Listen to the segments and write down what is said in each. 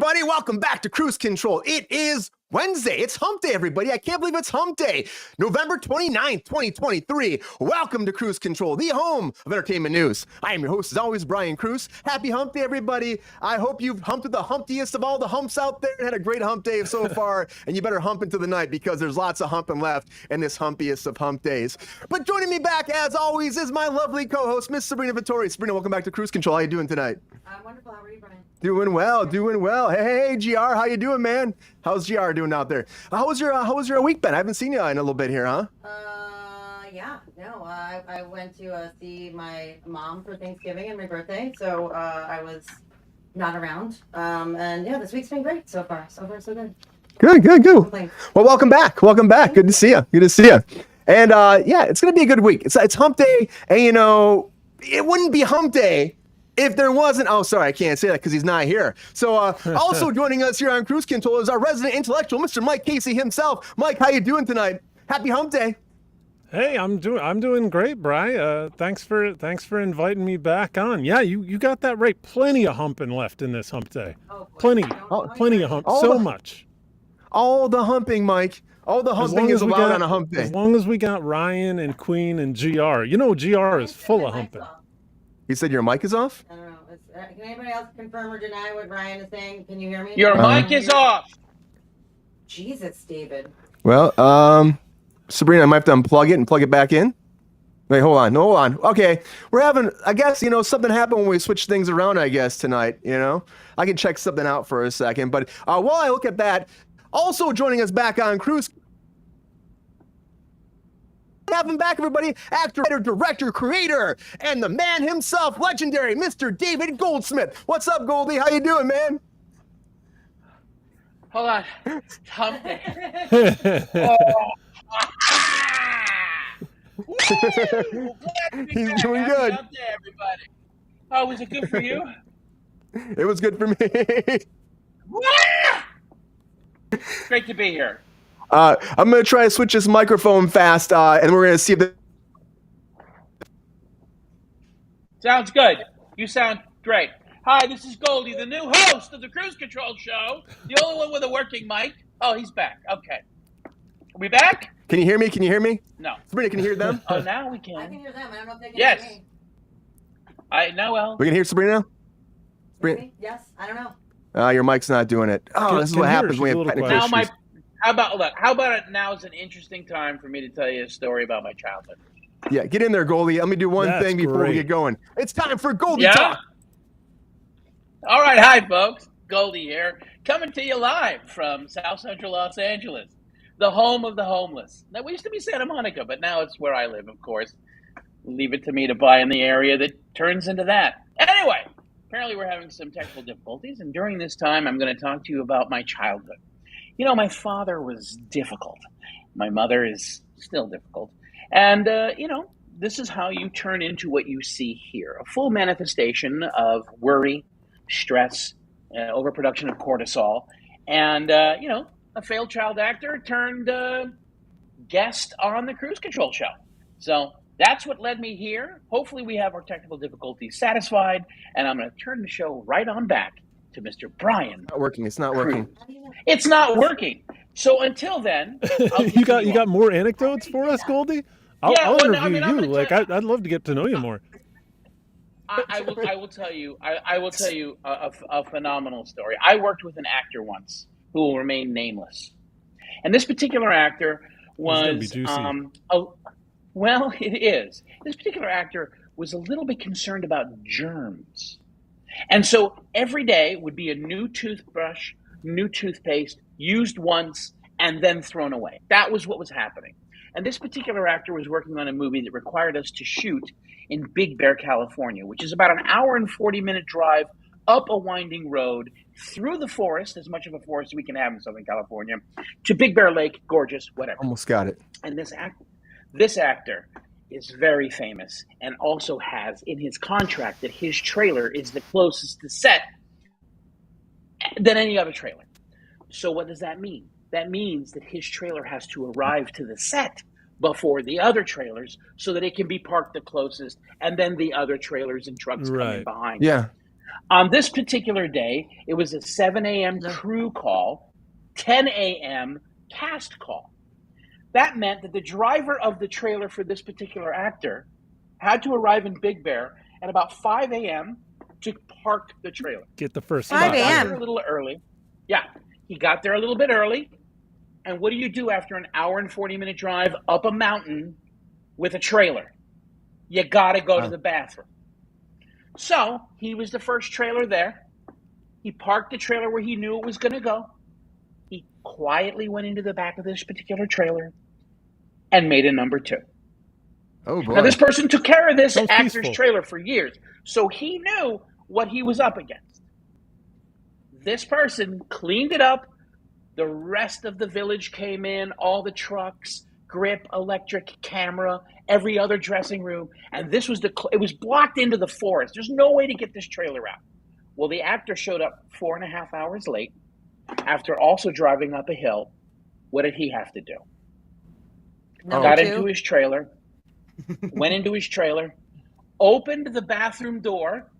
everybody. Welcome back to Cruise Control. It is Wednesday. It's hump day, everybody. I can't believe it's hump day. November 29th, 2023. Welcome to Cruise Control, the home of entertainment news. I am your host, as always, Brian Kruse. Happy hump day, everybody. I hope you've humped the humpiest of all the humps out there and had a great hump day so far. And you better hump into the night because there's lots of humping left in this humpiest of hump days. But joining me back, as always, is my lovely co-host, Miss Sabrina Vittori. Sabrina, welcome back to Cruise Control. How you doing tonight? Wonderful. How are you, Brian? Doing well, doing well. Hey, GR, how you doing, man? How's GR doing out there? How was your week been? I haven't seen you in a little bit here, huh? I went to see my mom for Thanksgiving and my birthday, so I was not around. And yeah, this week's been great so far. So far, so good. Good. Well, welcome back. Good to see you. And yeah, it's gonna be a good week. It's hump day, and you know, it wouldn't be hump day if there wasn't, oh, sorry, I can't say that because he's not here. So also joining us here on Cruise Control is our resident intellectual, Mr. Mike Casey himself. Mike, how you doing tonight? Happy hump day. Hey, I'm doing great, Bri. Thanks for inviting me back on. Yeah, you got that right. Plenty of humping left in this hump day. Oh, plenty of hump. So much. All the humping, Mike. All the humping is allowed on a hump day. As long as we got Ryan and Queen and GR. You know, GR is full of humping. You said your mic is off? I don't know. Can anybody else confirm or deny what Ryan is saying? Can you hear me? Your mic is off. Jesus, David. Well, Sabrina, I might have to unplug it and plug it back in. Wait, hold on. Okay, we're having, I guess, you know, something happened when we switched things around, I guess, tonight, you know? I can check something out for a second, but while I look at that, also joining us back on Cruise, have him back, everybody, actor, writer, director, creator, and the man himself, legendary Mr. David Goldsmith. What's up, Goldy? How you doing, man? Hold on. Hump day. He's doing good. Hump day, everybody. Oh, was it good for you? It was good for me. Great to be here. I'm going to try to switch this microphone fast, and we're going to see if the... Sounds good. You sound great. Hi, this is Goldy, the new host of the Cruise Control Show. The only one with a working mic. Oh, he's back. Okay. Are we back? Can you hear me? No. Sabrina, can you hear them? Oh, now we can. I can hear them. I don't know if they can Yes. hear me. I know. Well. We can hear Sabrina? Yes. I don't know. Your mic's not doing it. Oh, this is what happens when we have technical issues. How about it? Now is an interesting time for me to tell you a story about my childhood. Yeah, get in there, Goldy. Let me do one thing before we get going. It's time for Goldy Talk. All right, hi, folks. Goldy here, coming to you live from South Central Los Angeles, the home of the homeless. Now, we used to be Santa Monica, but now it's where I live, of course. Leave it to me to buy in the area that turns into that. Anyway, apparently we're having some technical difficulties, and during this time, I'm going to talk to you about my childhood. You know, my father was difficult. My mother is still difficult. And, you know, this is how you turn into what you see here. A full manifestation of worry, stress, overproduction of cortisol, and, you know, a failed child actor turned guest on the Cruise Control Show. So that's what led me here. Hopefully we have our technical difficulties satisfied, and I'm going to turn the show right on back to Mr. Brian. It's not working. It's not working. So until then, you got more anecdotes for us, Goldy? I'll interview you. Like I'd love to get to know you more. I will tell you a phenomenal story. I worked with an actor once who will remain nameless, and this particular actor was well, it is. This particular actor was a little bit concerned about germs. And so every day would be a new toothbrush, new toothpaste, used once, and then thrown away. That was what was happening. And this particular actor was working on a movie that required us to shoot in Big Bear, California, which is about an hour and 40-minute drive up a winding road, through the forest, as much of a forest as we can have in Southern California, to Big Bear Lake, gorgeous, whatever. Almost got it. And this actor is very famous and also has in his contract that his trailer is the closest to set than any other trailer. So what does that mean? That means that his trailer has to arrive to the set before the other trailers so that it can be parked the closest, and then the other trailers and trucks come in behind. Yeah. On this particular day, it was a 7 a.m. crew call, 10 a.m. cast call. That meant that the driver of the trailer for this particular actor had to arrive in Big Bear at about 5 a.m. to park the trailer. Get the first 5 spot. a.m. A little early. Yeah, he got there a little bit early. And what do you do after an hour and 40-minute drive up a mountain with a trailer? You got to go to the bathroom. So he was the first trailer there. He parked the trailer where he knew it was going to go. He quietly went into the back of this particular trailer and made a number 2. Oh boy. Now, this person took care of this Sounds actor's peaceful. trailer for years, so he knew what he was up against. This person cleaned it up. The rest of the village came in, all the trucks, grip, electric, camera, every other dressing room, and this was it was blocked into the forest. There's no way to get this trailer out. Well, the actor showed up 4.5 hours late after also driving up a hill. What did he have to do? Got into his trailer, went into his trailer, opened the bathroom door,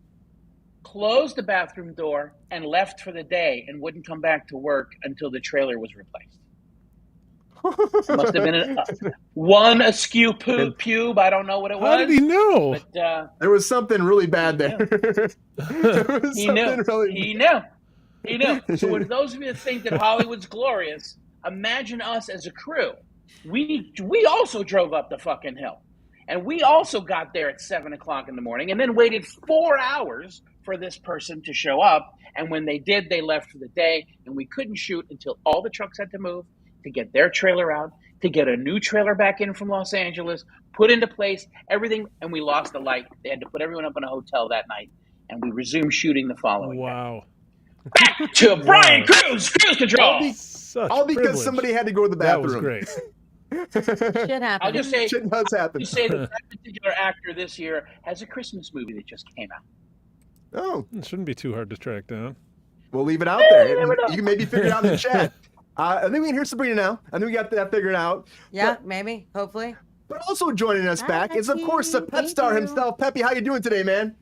closed the bathroom door, and left for the day and wouldn't come back to work until the trailer was replaced. Must have been one askew pube. I don't know what it was. How did he know? But, there was something really bad there. He knew. So for those of you that think that Hollywood's glorious, imagine us as a crew. We also drove up the fucking hill. And we also got there at 7 o'clock in the morning and then waited 4 hours for this person to show up. And when they did, they left for the day. And we couldn't shoot until all the trucks had to move to get their trailer out, to get a new trailer back in from Los Angeles, put into place, everything. And we lost the light. They had to put everyone up in a hotel that night. And we resumed shooting the following day. Wow. Back to Brian Kruse, Cruise Control. All because somebody had to go to the bathroom. That was great. Shit happens. I'll just say, Shit does happen. you say that particular actor this year has a Christmas movie that just came out. Oh, It shouldn't be too hard to track down. we'll leave it out there. you never know. You can maybe figure it out in the chat. I think we can hear Sabrina now. I think we got that figured out. Yeah, maybe, hopefully. But also joining us Hi, back is, of Peppy. course, the pep Thank star you. himself. Peppy, how you doing today, man?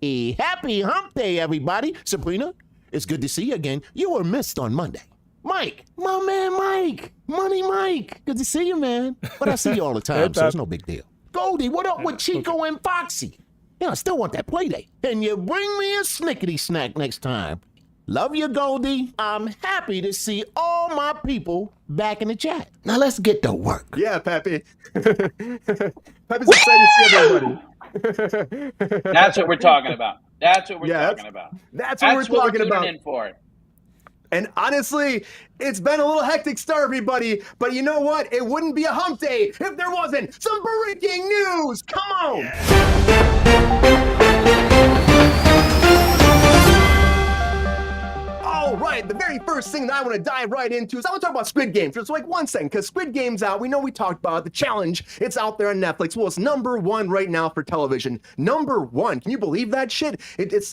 Hey, happy hump day, everybody. Sabrina, it's good to see you again. You were missed on Monday. Mike, my man Mike. Money Mike. Good to see you, man. But I see you all the time, so it's no big deal. Goldy, what up with Chico and Foxy? Yeah, I still want that play date. And you bring me a snickety snack next time. Love you, Goldy. I'm happy to see all my people back in the chat. Now let's get to work. Yeah, Peppy. Peppy's excited to see everybody. That's what we're talking about. That's what we're talking about. That's what we're talking about. In for. And honestly, it's been a little hectic start, everybody. But you know what? It wouldn't be a hump day if there wasn't some breaking news. Come on. All right, the very first thing that I want to dive right into is I want to talk about Squid Game for just like 1 second, because Squid Game's out. We know we talked about it, the challenge. It's out there on Netflix. Well, it's #1 right now for television. #1. Can you believe that shit?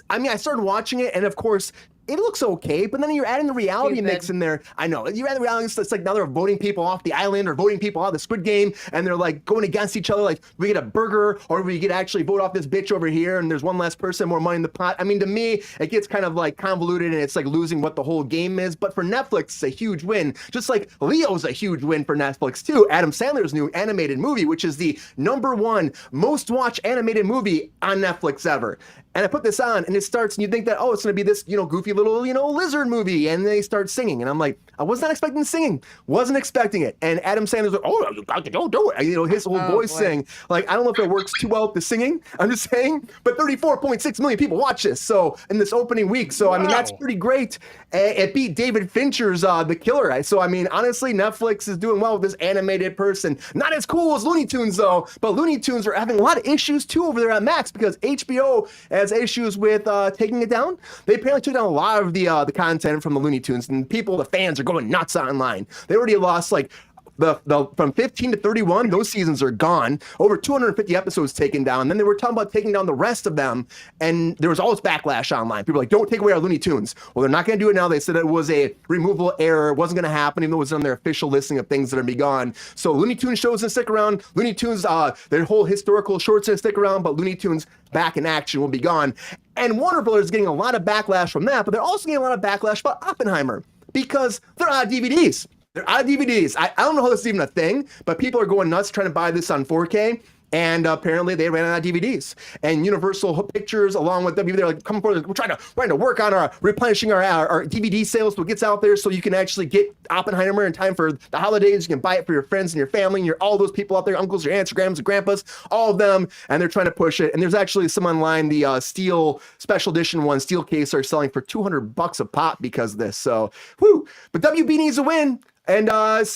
I mean, I started watching it, and of course, it looks okay, but then you're adding the reality mix in there. I know, you add the reality, it's like now they're voting people off the island or voting people out of the Squid Game, and they're like going against each other, like we get a burger or we get actually vote off this bitch over here, and there's one less person, more money in the pot. I mean, to me, it gets kind of like convoluted, and it's like losing what the whole game is, but for Netflix, it's a huge win. Just like Leo's a huge win for Netflix too. Adam Sandler's new animated movie, which is the #1 most watched animated movie on Netflix ever. And I put this on, and it starts, and you think that, oh, it's going to be this, goofy little, lizard movie, and they start singing, and I'm like, I was not expecting singing, wasn't expecting it, and Adam Sandler's like, oh, you got to go do it, his whole voice thing, like, I don't know if it works too well with the singing, I'm just saying, but 34.6 million people watch this, so, in this opening week, so, I mean, that's pretty great. It beat David Fincher's The Killer, so, I mean, honestly, Netflix is doing well with this animated person, not as cool as Looney Tunes, though, but Looney Tunes are having a lot of issues, too, over there on Max, because HBO has issues with taking it down. They apparently took down a lot of the content from the Looney Tunes, and the fans are going nuts online. They already lost like the from 15 to 31, those seasons are gone. Over 250 episodes taken down. And then they were talking about taking down the rest of them. And there was always backlash online. People were like, don't take away our Looney Tunes. Well, they're not going to do it now. They said it was a removable error. It wasn't going to happen, even though it was on their official listing of things that are be gone. So Looney Tunes shows didn't stick around. Looney Tunes, their whole historical shorts didn't stick around, but Looney Tunes back in action will be gone. And Warner Brothers is getting a lot of backlash from that, but they're also getting a lot of backlash about Oppenheimer because they're out of DVDs. They're out of DVDs. I don't know how this is even a thing, but people are going nuts trying to buy this on 4K. And apparently they ran out of DVDs. And Universal Pictures, along with WB, they're like, come forward, we're trying to work on replenishing our DVD sales so it gets out there so you can actually get Oppenheimer in time for the holidays. You can buy it for your friends and your family and all those people out there, uncles, your aunts, your grandmas, and grandpas, all of them. And they're trying to push it. And there's actually some online, the Steel Special Edition one, Steel case, are selling for $200 a pop because of this. So, whoo. But WB needs a win. And,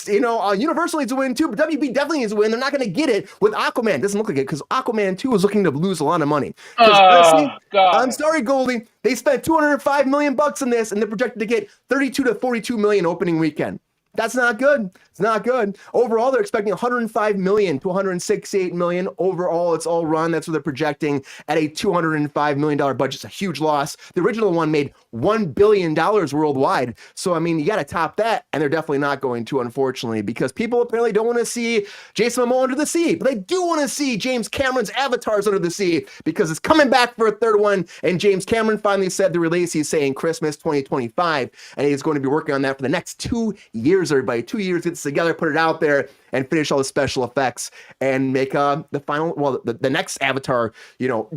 Universal needs to win too, but WB definitely needs to win. They're not going to get it with Aquaman. It doesn't look like it because Aquaman 2 is looking to lose a lot of money. Honestly, I'm sorry, Goldy. They spent $205 million on this, and they're projected to get 32 to 42 million opening weekend. That's not good. It's not good. Overall, they're expecting 105 million to 168 million. Overall, it's all run. That's what they're projecting at a $205 million budget. It's a huge loss. The original one made $1 billion worldwide. So, I mean, you got to top that. And they're definitely not going to, unfortunately, because people apparently don't want to see Jason Momoa under the sea. But they do want to see James Cameron's Avatars under the sea because it's coming back for a third one. And James Cameron finally said the release, he's saying Christmas 2025. And he's going to be working on that for the next 2 years. Everybody, 2 years, get this together, put it out there, and finish all the special effects and make the final, the next Avatar,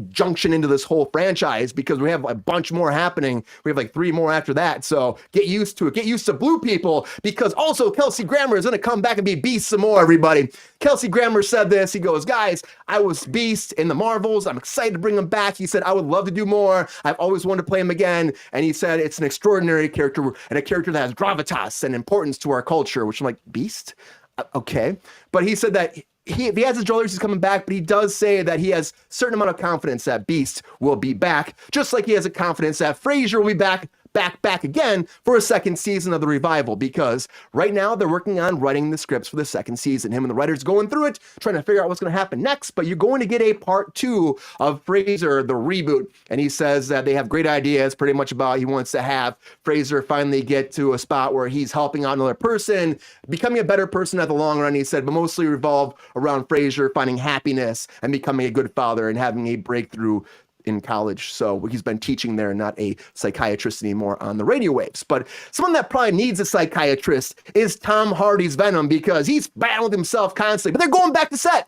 junction into this whole franchise because we have a bunch more happening. We have like 3 more after that. So get used to it. Get used to blue people because also Kelsey Grammar is going to come back and be Beast some more, everybody. Kelsey Grammar said this. He goes, guys, I was Beast in the Marvels. I'm excited to bring him back. He said, I would love to do more. I've always wanted to play him again. And he said, it's an extraordinary character and a character that has gravitas and importance to our culture, which I'm like, Beast? Okay. But he said that if he has his jewelry, he's coming back, but he does say that he has a certain amount of confidence that Beast will be back, just like he has a confidence that Frasier will be back again for a second season of the revival, because right now they're working on writing the scripts for the second season. Him and the writers going through it, trying to figure out what's going to happen next, but you're going to get a part 2 of Frasier, the reboot. And he says that they have great ideas pretty much about he wants to have Frasier finally get to a spot where he's helping out another person, becoming a better person at the long run, he said, but mostly revolve around Frasier finding happiness and becoming a good father and having a breakthrough in college. So he's been teaching there, not a psychiatrist anymore on the radio waves. But someone that probably needs a psychiatrist is Tom Hardy's Venom because he's battling himself constantly. But they're going back to set.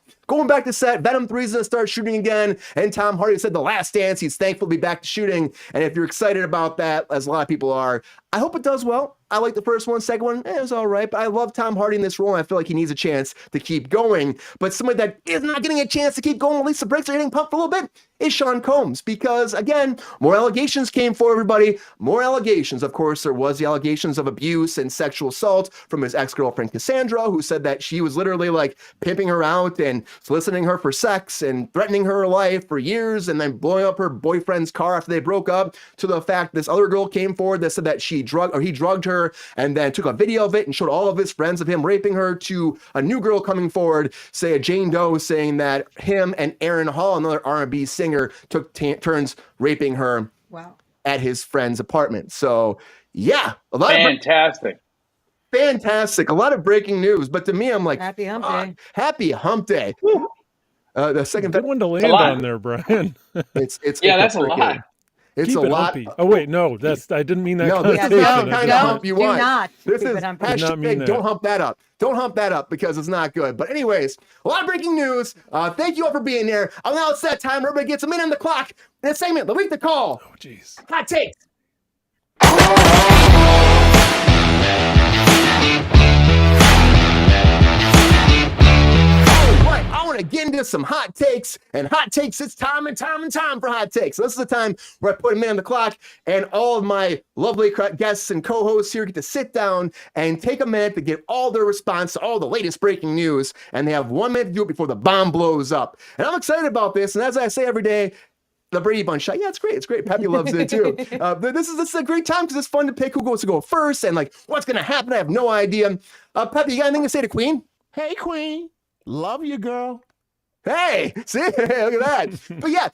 Venom 3 is going to start shooting again. And Tom Hardy said The Last Dance, he's thankful to be back to shooting. And if you're excited about that, as a lot of people are, I hope it does well. I like the first one. Second one, it was all right. But I love Tom Hardy in this role, and I feel like he needs a chance to keep going. But somebody that is not getting a chance to keep going, at least the brakes are getting pumped for a little bit, is Sean Combs. Because, again, more allegations came for everybody. More allegations. Of course, there was the allegations of abuse and sexual assault from his ex-girlfriend, Cassandra, who said that she was literally, like, pimping her out and soliciting her for sex and threatening her life for years and then blowing up her boyfriend's car after they broke up, to the fact this other girl came forward that said that he drugged her and then took a video of it and showed all of his friends of him raping her, to a new girl coming forward, say a Jane Doe, saying that him and Aaron Hall, another R&B singer, took turns raping her at his friend's apartment. So yeah, a lot fantastic. A lot of breaking news, but to me, I'm like, happy hump day. Happy hump day. The second good one to land on there, Brian. It's that's a lot. It's Keep a it lot. Humpy. Oh wait, no, I didn't mean that. No, this is connotation. the kind of hump you want. Do not. This keep is it humpy. hashtag don't hump that up. Don't hump that up because it's not good. But anyways, a lot of breaking news. Thank you all for being here. Now it's that time. Everybody gets a minute on the clock. In a segment, the week to call. Oh jeez. Hot takes. I want to get into some hot takes, and hot takes, it's time and time for hot takes. So this is the time where I put a minute on the clock, and all of my lovely guests and co-hosts here get to sit down and take a minute to get all their response to all the latest breaking news, and they have 1 minute to do it before the bomb blows up. And I'm excited about this, and as I say every day, The Brady Bunch shot. Yeah, it's great. It's great. Peppy loves it too. This is a great time because it's fun to pick who goes to go first and like what's going to happen. I have no idea. Peppy, you got anything to say to Queen? Hey, Queen. Love you, girl. Hey, see, look at that. But yeah,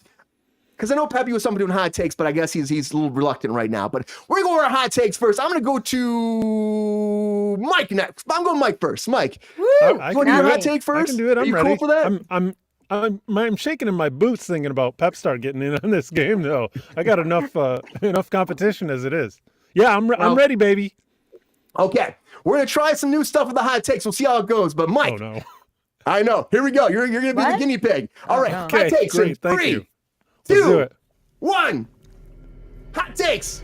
because I know Peppy was somebody doing hot takes, but I guess he's a little reluctant right now. But we're going to go over our hot takes first. I'm going to go to Mike next. I'm going Mike first. Mike, I you want to do your hot take first? I can do it. I'm Are you ready. cool for that? I'm shaking in my boots thinking about Pep Star getting in on this game. Though I got enough competition as it is. Yeah, I'm ready, baby. Okay, we're gonna try some new stuff with the hot takes. We'll see how it goes. But Mike, Oh no. I know. Here we go. You're gonna be the guinea pig. All right, no. hot Okay, takes. great. In Thank 3, you. Let's do 2, it. 1. Hot takes.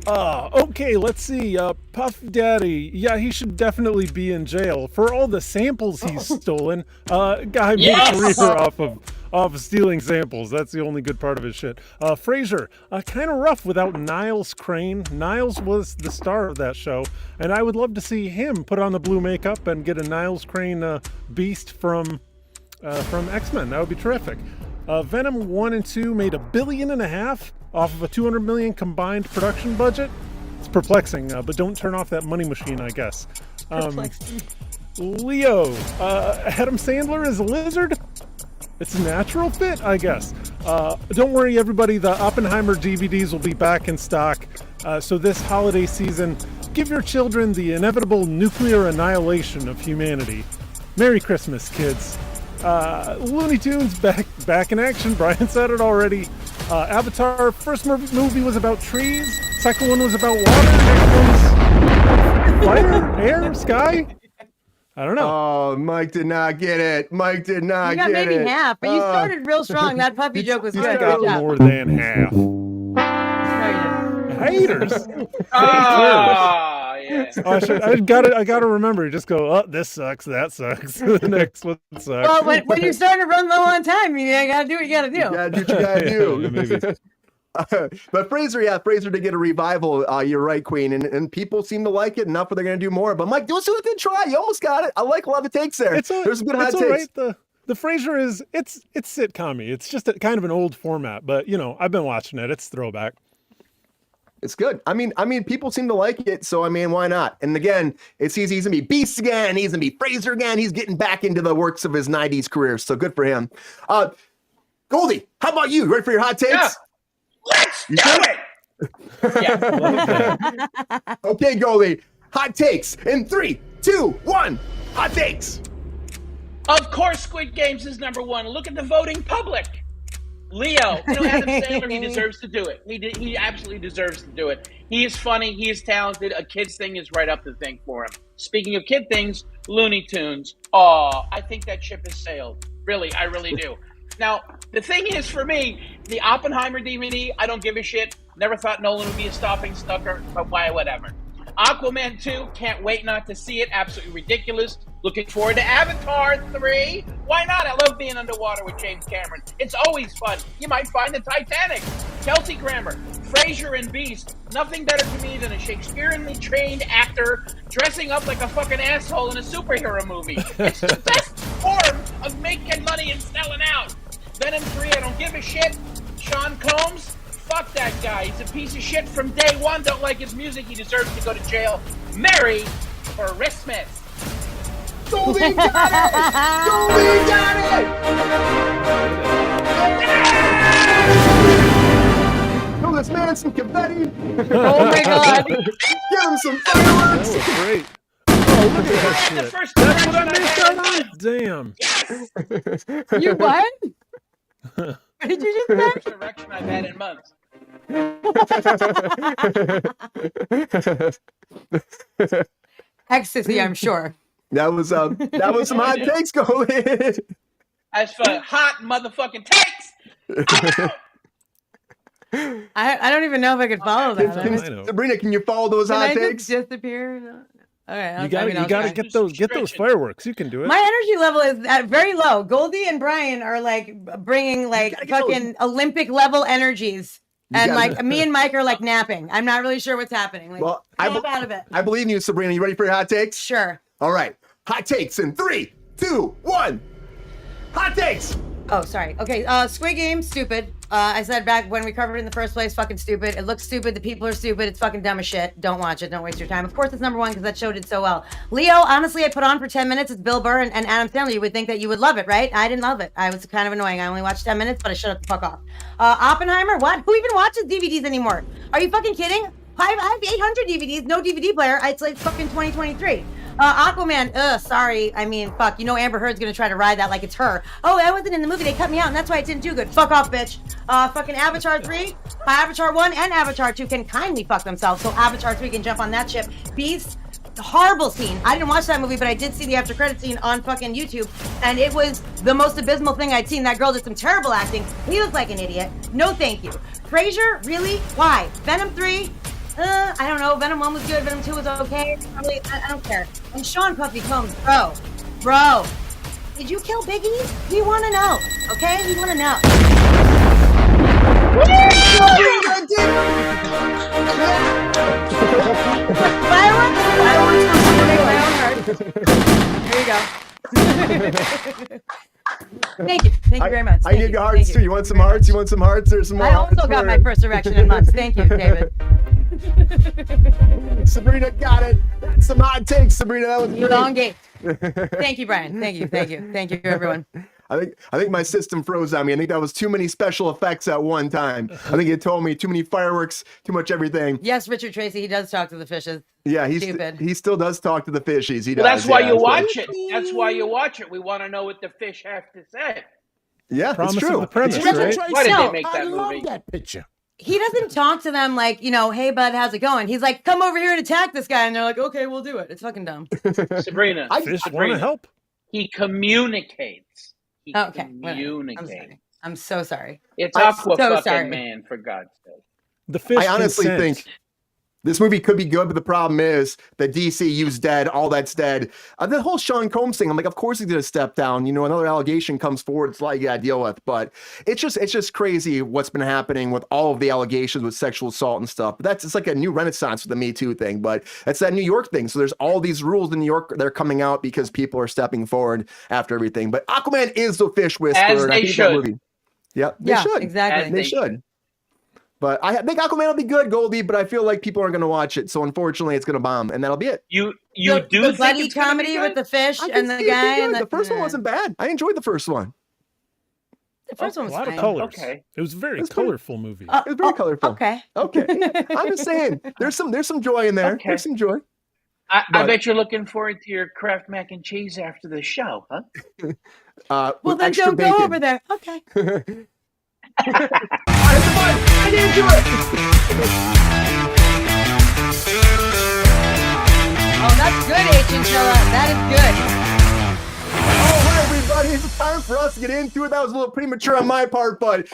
Okay, let's see. Puff Daddy. Yeah, he should definitely be in jail for all the samples he's stolen. Guy made a career off of stealing samples. That's the only good part of his shit. Frasier, kind of rough without Niles Crane. Niles was the star of that show, and I would love to see him put on the blue makeup and get a Niles Crane beast from X-Men. That would be terrific. Venom 1 and 2 made $1.5 billion off of a $200 million combined production budget. It's perplexing, but don't turn off that money machine, I guess. Leo, Adam Sandler is a lizard. It's a natural fit, I guess. Don't worry, everybody. The Oppenheimer DVDs will be back in stock. So this holiday season, give your children the inevitable nuclear annihilation of humanity. Merry Christmas, kids. Looney Tunes back in action. Brian said it already. Avatar, first movie was about trees. Second one was about water. Next one's fire, air, sky. I don't know. Oh, Mike did not get it. Mike did not get it. You got maybe half, but you started real strong. That puppy joke was He's good. got Good job. more than half. No, you didn't. Haters. Oh, yeah. I gotta remember. Just go. Oh, this sucks. That sucks. The next one sucks. Well, when you're starting to run low on time, you gotta do what you gotta do. You gotta do what you gotta do. Yeah, maybe. But Fraser did get a revival. You're right, Queen, and people seem to like it enough where they're gonna do more. But Mike, this was a good try. You almost got it. I like a lot of the takes there. There's some good hot takes. Right. The Frasier is it's sitcom-y. It's just kind of an old format, but I've been watching it. It's throwback. It's good. I mean, people seem to like it, so I mean, why not? And again, he's gonna be Beast again. He's gonna be Frasier again. He's getting back into the works of his '90s career, so good for him. Goldy, how about you? Ready for your hot takes? Yeah. Let's do it. Yeah. Okay, Goldy. Hot takes in 3, 2, 1. Hot takes. Of course, Squid Games is number one. Look at the voting public. Leo, Adam Sandler, he deserves to do it. He absolutely deserves to do it. He is funny. He is talented. A kid's thing is right up the thing for him. Speaking of kid things, Looney Tunes. Oh, I think that ship has sailed. Really, I really do. Now, the thing is, for me, the Oppenheimer DVD, I don't give a shit. Never thought Nolan would be a stopping stucker, but why, whatever. Aquaman 2, can't wait not to see it. Absolutely ridiculous. Looking forward to Avatar 3. Why not? I love being underwater with James Cameron. It's always fun. You might find the Titanic. Kelsey Grammar, Frasier and Beast. Nothing better to me than a Shakespeareanly trained actor dressing up like a fucking asshole in a superhero movie. It's the best form of making money and selling out. Venom 3, I don't give a shit. Sean Combs, fuck that guy. He's a piece of shit from day one. Don't like his music. He deserves to go to jail. Merry Christmas. Goldy got it! Goldy got it! Throw this man some confetti. Oh my God. Give him some That fireworks. was great. Oh, look at that That's the shit. first That's what I direction missed I've out on. Damn. You what? What did you just say? First direction I've had in months. Ecstasy, I'm sure. That was some hot takes, Goldy. As for hot motherfucking takes, I don't even know if I could follow that. I know. Sabrina, can you follow those Can hot I takes? just disappear? No. Okay, You gotta get those fireworks. You can do it. My energy level is at very low. Goldie and Brian are like bringing like gotta get fucking Olympic level energies, and gotta- like me and Mike are like napping. I'm not really sure what's happening. Like, Well, snap out of it. I believe in you, Sabrina. You ready for your hot takes? Sure. All right. Hot takes in 3, 2, 1. Hot takes. Oh, sorry. Okay, Squid Game, stupid. I said back when we covered it in the first place, fucking stupid. It looks stupid. The people are stupid. It's fucking dumb as shit. Don't watch it. Don't waste your time. Of course, it's number one because that show did so well. Leo, honestly, I put on for 10 minutes. It's Bill Burr and Adam Sandler. You would think that you would love it, right? I didn't love it. I was kind of annoying. I only watched 10 minutes, but I shut the fuck off. Oppenheimer, what? Who even watches DVDs anymore? Are you fucking kidding? I have 800 DVDs, no DVD player. It's like fucking 2023. Aquaman, sorry. I mean, fuck. You know Amber Heard's gonna try to ride that like it's her. Oh, I wasn't in the movie. They cut me out, and that's why it didn't do good. Fuck off, bitch. Fucking Avatar 3, Avatar 1, and Avatar 2 can kindly fuck themselves, so Avatar 3 can jump on that ship. Beast, horrible scene. I didn't watch that movie, but I did see the after credit scene on fucking YouTube, and it was the most abysmal thing I'd seen. That girl did some terrible acting. He looked like an idiot. No, thank you. Frasier, really? Why? Venom 3. I don't know. Venom 1 was good. Venom 2 was okay. Probably, I don't care. And Sean Puffy Combs, bro, did you kill Biggie? We want to know, okay? We want to know. Fireworks There you go. Thank you very much. I need your hearts too. You want some hearts? You want some hearts? There's some more. I also got my first erection in months. Thank you, David. Sabrina got it. That's some hot takes, Sabrina. That was great. Long game. Thank you, Brian. Thank you, everyone. I think my system froze on me. I think that was too many special effects at one time. I think it told me too many fireworks, too much everything. Yes, Richard Tracy, he does talk to the fishes. Yeah, he still does talk to the fishies. He does. Well, that's why you watch it. That's why you watch it. We want to know what the fish have to say. Yeah, Promise it's true. of the premise, It's true. right? Why did they make I that love movie? that picture. He doesn't talk to them like, hey, bud, how's it going? He's like, come over here and attack this guy. And they're like, okay, we'll do it. It's fucking dumb. Sabrina, Fish want to help. he communicates. He Okay, communicates. I'm so sorry. It's I'm Aqua so fucking sorry. Man, for God's sake. The fish I honestly consent. think this movie could be good, but the problem is that DC used dead, all that's dead. The whole Sean Combs thing, I'm like, of course he's gonna step down. Another allegation comes forward, it's like you gotta deal with. But it's just crazy what's been happening with all of the allegations with sexual assault and stuff. But it's like a new renaissance with the Me Too thing. But it's that New York thing. So there's all these rules in New York that are coming out because people are stepping forward after everything. But Aquaman is the fish whisperer. As and I they think should. that movie, yep, they should. Exactly. As They should. But I think Aquaman will be good, Goldy, but I feel like people aren't going to watch it. So unfortunately, it's going to bomb, and that'll be it. You the do the think buddy it's gonna be comedy good? with the fish I can and the see it being guy. good. And The first one wasn't bad. I enjoyed the first one. The first one A was lot of fine. colors. Okay. It was a very It's pretty- colorful movie. It was very colorful. Okay. Okay. Yeah, I'm just saying, there's some joy in there. Okay. There's some joy. I But- bet you're looking forward to your Kraft mac and cheese after the show, huh? Well, with then extra don't bacon. go over there. Okay. I didn't do it. Oh, that's good, Chinchilla. That is good. Oh, hi, everybody. It's time for us to get into it. That was a little premature on my part, but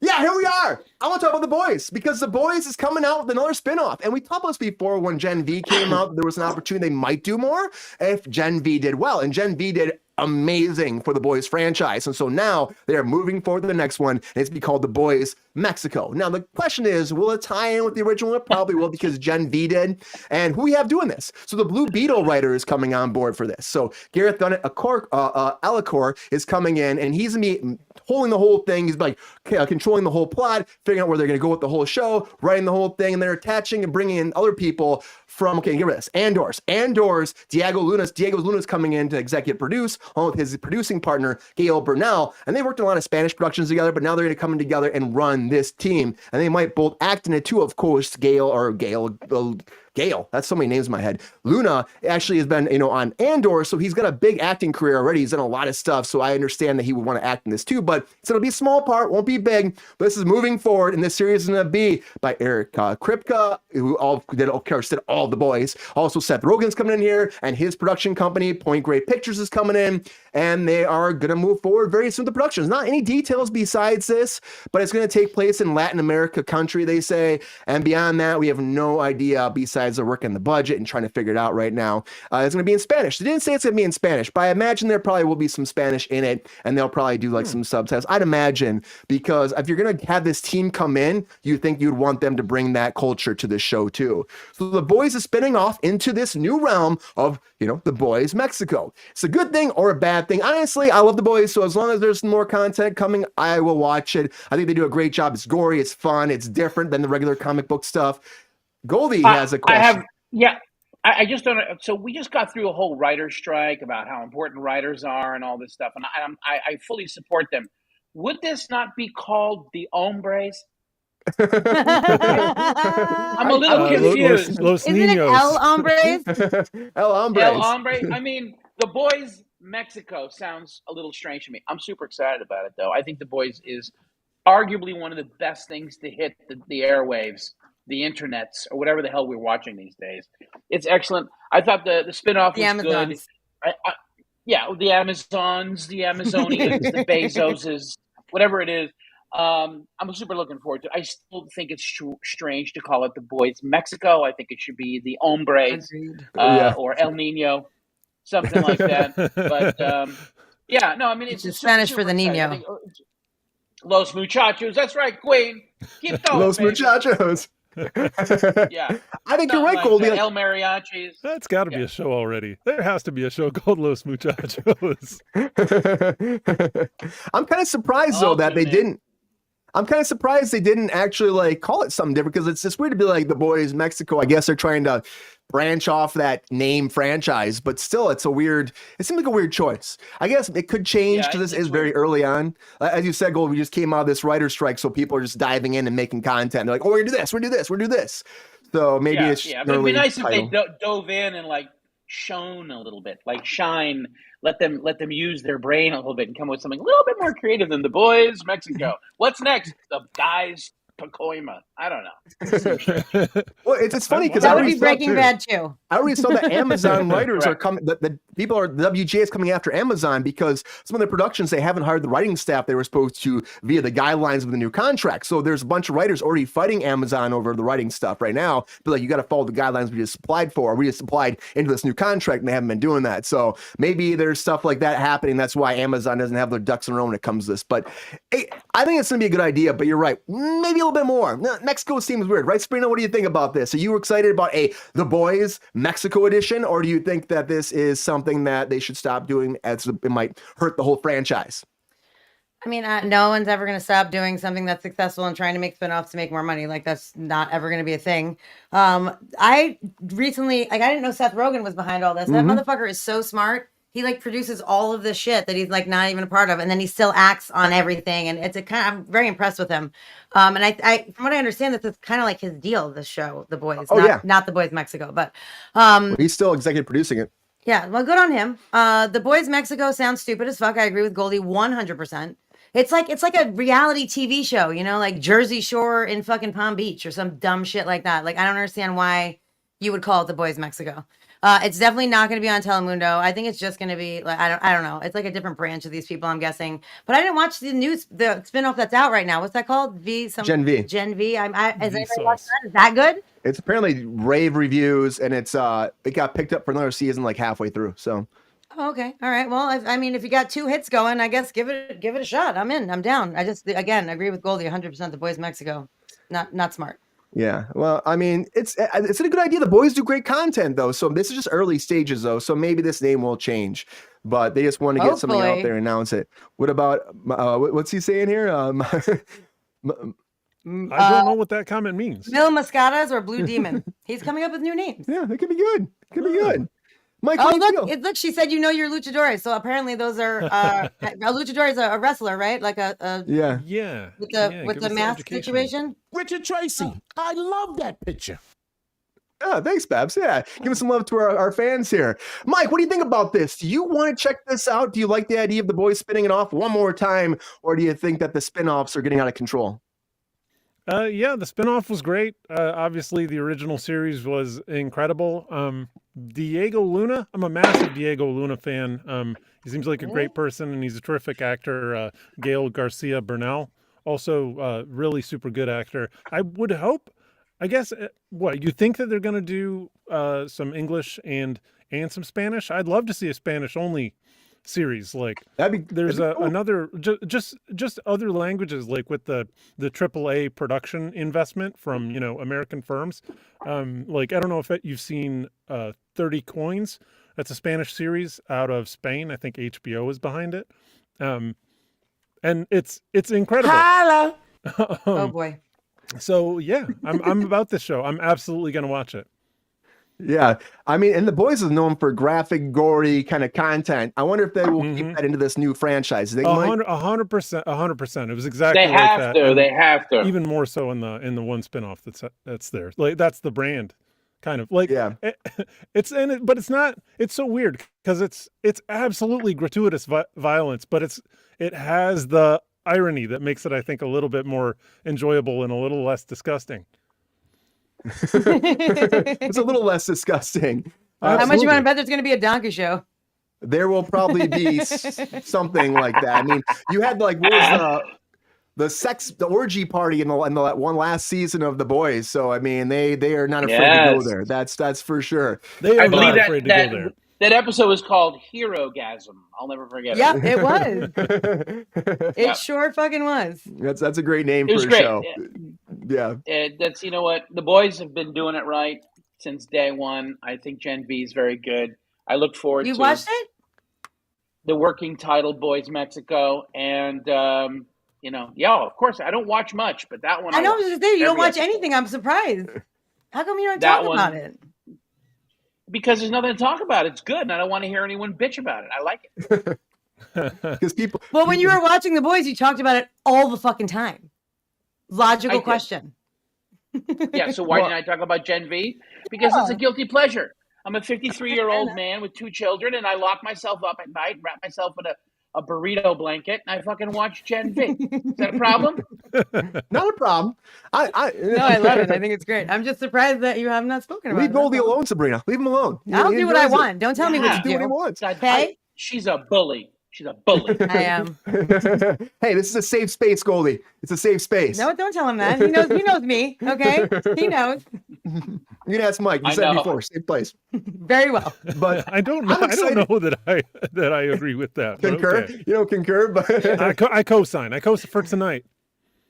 yeah, here we are. I want to talk about The Boys because The Boys is coming out with another spinoff. And we talked about this before when Gen V came out. There was an opportunity they might do more if Gen V did well. And Gen V did amazing for the Boys franchise. And so now they are moving forward to the next one. And it's be called The Boys Mexico. Now, the question is, will it tie in with the original? It probably will because Gen V did. And who we have doing this? So the Blue Beetle writer is coming on board for this. So Gareth Alacor is coming in and he's going to be holding the whole thing. He's like controlling the whole plot, figuring out where they're going to go with the whole show, writing the whole thing, and they're attaching and bringing in other people from, get rid of this, Andor's Diego Luna's coming in to executive produce, along with his producing partner, Gail Bernal, and they worked on a lot of Spanish productions together, but now they're going to come together and run this team, and they might both act in it too, of course. Gail, that's so many names in my head. Luna actually has been, on Andor, so he's got a big acting career already. He's done a lot of stuff, so I understand that he would want to act in this too, but so it'll be a small part, won't be big, but this is moving forward, and this series is going to be by Eric Kripke, who did all The Boys. Also, Seth Rogen's coming in here, and his production company, Point Grey Pictures, is coming in, and they are going to move forward very soon with the productions. Not any details besides this, but it's going to take place in Latin America country, they say, and beyond that, we have no idea besides guys are working the budget and trying to figure it out right now. It's going to be in Spanish. They didn't say it's going to be in Spanish, but I imagine there probably will be some Spanish in it, and they'll probably do like some subtitles. I'd imagine, because if you're going to have this team come in, you think you'd want them to bring that culture to the show too. So The Boys is spinning off into this new realm of, The Boys Mexico. It's a good thing or a bad thing. Honestly, I love The Boys, so as long as there's more content coming, I will watch it. I think they do a great job. It's gory, it's fun, it's different than the regular comic book stuff. Goldy has a question. I just don't know. So we just got through a whole writer's strike about how important writers are and all this stuff, and I fully support them. Would this not be called the Hombres? I'm a little confused. Los Isn't it Niños. El Hombres? El Hombres. El Hombre. I mean, The Boys Mexico sounds a little strange to me. I'm super excited about it, though. I think The Boys is arguably one of the best things to hit the airwaves, the internets, or whatever the hell we're watching these days. It's excellent. I thought the spinoff was Amazons. good. The Amazons, the Amazonians, the Bezoses, whatever it is. I'm super looking forward to it. I still think it's strange to call it The Boys Mexico. I think it should be the Hombres or El Nino, something like that. But it's just Spanish for the Nino. Los Muchachos. That's right, Queen. Keep going. Los baby. Muchachos. Yeah, I think you're right, like Goldy. El Mariachis. That's got to be a show already. There has to be a show called Los Muchachos. I'm kind of surprised though that they didn't. I'm kind of surprised they didn't actually like call it something different, because it's just weird to be like The Boys Mexico. I guess they're trying to branch off that name franchise, but still, it seems like a weird choice. I guess it could change because this is very early on. As you said, Gold, we just came out of this writer's strike, so people are just diving in and making content. They're like, oh, we're gonna do this, we're gonna do this, we're gonna do this. So maybe it's but it'd be nice if they dove in and like shone a little bit, like shine. Let them use their brain a little bit and come up with something a little bit more creative than The Boys Mexico. What's next? The Guys Pacoima. I don't know. Well, it's funny because that would be Breaking Bad too. I already saw that Amazon writers are coming. The people are the WGA is coming after Amazon because some of the productions they haven't hired the writing staff they were supposed to via the guidelines of the new contract. So there's a bunch of writers already fighting Amazon over the writing stuff right now. But like, you got to follow the guidelines we just applied for. We just applied into this new contract and they haven't been doing that. So maybe there's stuff like that happening. That's why Amazon doesn't have their ducks in a row when it comes to this. But hey, I think it's going to be a good idea. But you're right, maybe a little bit more. Mexico seems weird, right, Sabrina? What do you think about this? Are you excited about The Boys Mexico edition, or do you think that this is something that they should stop doing as it might hurt the whole franchise? I mean, no one's ever going to stop doing something that's successful and trying to make spinoffs to make more money. Like, that's not ever going to be a thing. I recently, I didn't know Seth Rogen was behind all this. That motherfucker is so smart. He produces all of this shit that he's not even a part of, and then he still acts on everything. And it's I'm very impressed with him. And I from what I understand, this is kind of like his deal. This show, The Boys, not The Boys Mexico, but he's still executive producing it. Yeah, well, good on him. The Boys Mexico sounds stupid as fuck. I agree with Goldy 100%. It's like a reality TV show, like Jersey Shore in fucking Palm Beach or some dumb shit like that. Like, I don't understand why you would call it The Boys Mexico. It's definitely not going to be on Telemundo. I think it's just going to be I don't know. It's like a different branch of these people, I'm guessing. But I didn't watch the spinoff that's out right now. What's that called? Gen V. Gen V. Has anybody watched that? Is that good? It's apparently rave reviews, and it got picked up for another season halfway through. So. Oh, okay. All right. Well, I mean, if you got 2 hits going, I guess give it a shot. I'm in. I'm down. I just again agree with Goldy 100%. The Boys Mexico, not smart. Yeah, well, I mean, it's a good idea. The Boys do great content, though. So this is just early stages, though. So maybe this name will change, but they just want to get something out there and announce it. What about what's he saying here? I don't know what that comment means. Mil Moscadas or Blue Demon. He's coming up with new names. Yeah, it could be good. It could be good. Mike, look, she said your luchadores. So apparently those are a luchador is a wrestler, right? Like with the mask situation. Richard Tracy, I love that picture. Oh, thanks, Babs. Yeah, give us some love to our fans here. Mike, what do you think about this? Do you want to check this out? Do you like the idea of The Boys spinning it off one more time, or do you think that the spinoffs are getting out of control? Yeah, the spinoff was great. Obviously, the original series was incredible. Diego Luna, I'm a massive Diego Luna fan. He seems like a great person, and he's a terrific actor. Gael Garcia Bernal, also really super good actor. I would hope I guess what you think that they're going to do some English and some Spanish. I'd love to see a Spanish only series. Like there's cool. another just other languages, like with the AAA production investment from American firms. Like I don't know if you've seen 30 Coins. That's a Spanish series out of Spain. I think HBO is behind it. And it's incredible. Holla. Oh boy. So yeah, I'm about this show. I'm absolutely gonna watch it. Yeah, I mean, and The Boys is known for graphic, gory kind of content. I wonder if they will keep that into this new franchise. They might. 100%. It was exactly They like have that. to. And They have to. even more so in the one spinoff that's there. Like that's the brand, kind of like. Yeah. But it's not. It's so weird because it's absolutely gratuitous violence, but it has the irony that makes it, I think, a little bit more enjoyable and a little less disgusting. It's a little less disgusting. How much you want to bet there's going to be a donkey show? There will probably be something like that. I mean, you had like what was the orgy party in the one last season of The Boys. So I mean, they are not afraid to go there. That's for sure. They I are believe not afraid to go there. that episode was called Herogasm. I'll never forget Yep, it. it was. It sure fucking was. That's a great name It was for a great. show. Yeah. That's what The Boys have been doing it right since day one. I think Gen V is very good. I look forward You to watched it? the working title Boys Mexico, and of course I don't watch much, but that one I know. I was watched just there. You don't every watch episode. anything. I'm surprised. How come you don't That talk one- about it? Because there's nothing to talk about. It's good, and I don't want to hear anyone bitch about it. I like it. Because people. Well, when you were watching The Boys, you talked about it all the fucking time. Logical I did. question. Yeah, so why didn't I talk about Gen V? Because it's a guilty pleasure. I'm a 53-year-old man with 2 children, and I lock myself up at night, wrap myself in a burrito blanket, and I fucking watch Gen V. Is that a problem? Not a problem. No, I love it. I think it's great. I'm just surprised that you have not spoken about it. Leave Goldy alone, Sabrina. Leave him alone. I'll He do what I enjoys it. want. Don't tell me what to Do what he do. wants. Okay? She's a bully. She's a bully. I am. Hey, this is a safe space, Goldy. It's a safe space. No, don't tell him that. He knows me. Okay? He knows. You can ask Mike. You I said it know. before. Safe place. Very well. But I don't know. I'm I don't excited. know that I agree with that. but concur. okay. You don't concur, but I co-sign. I co-sign for tonight.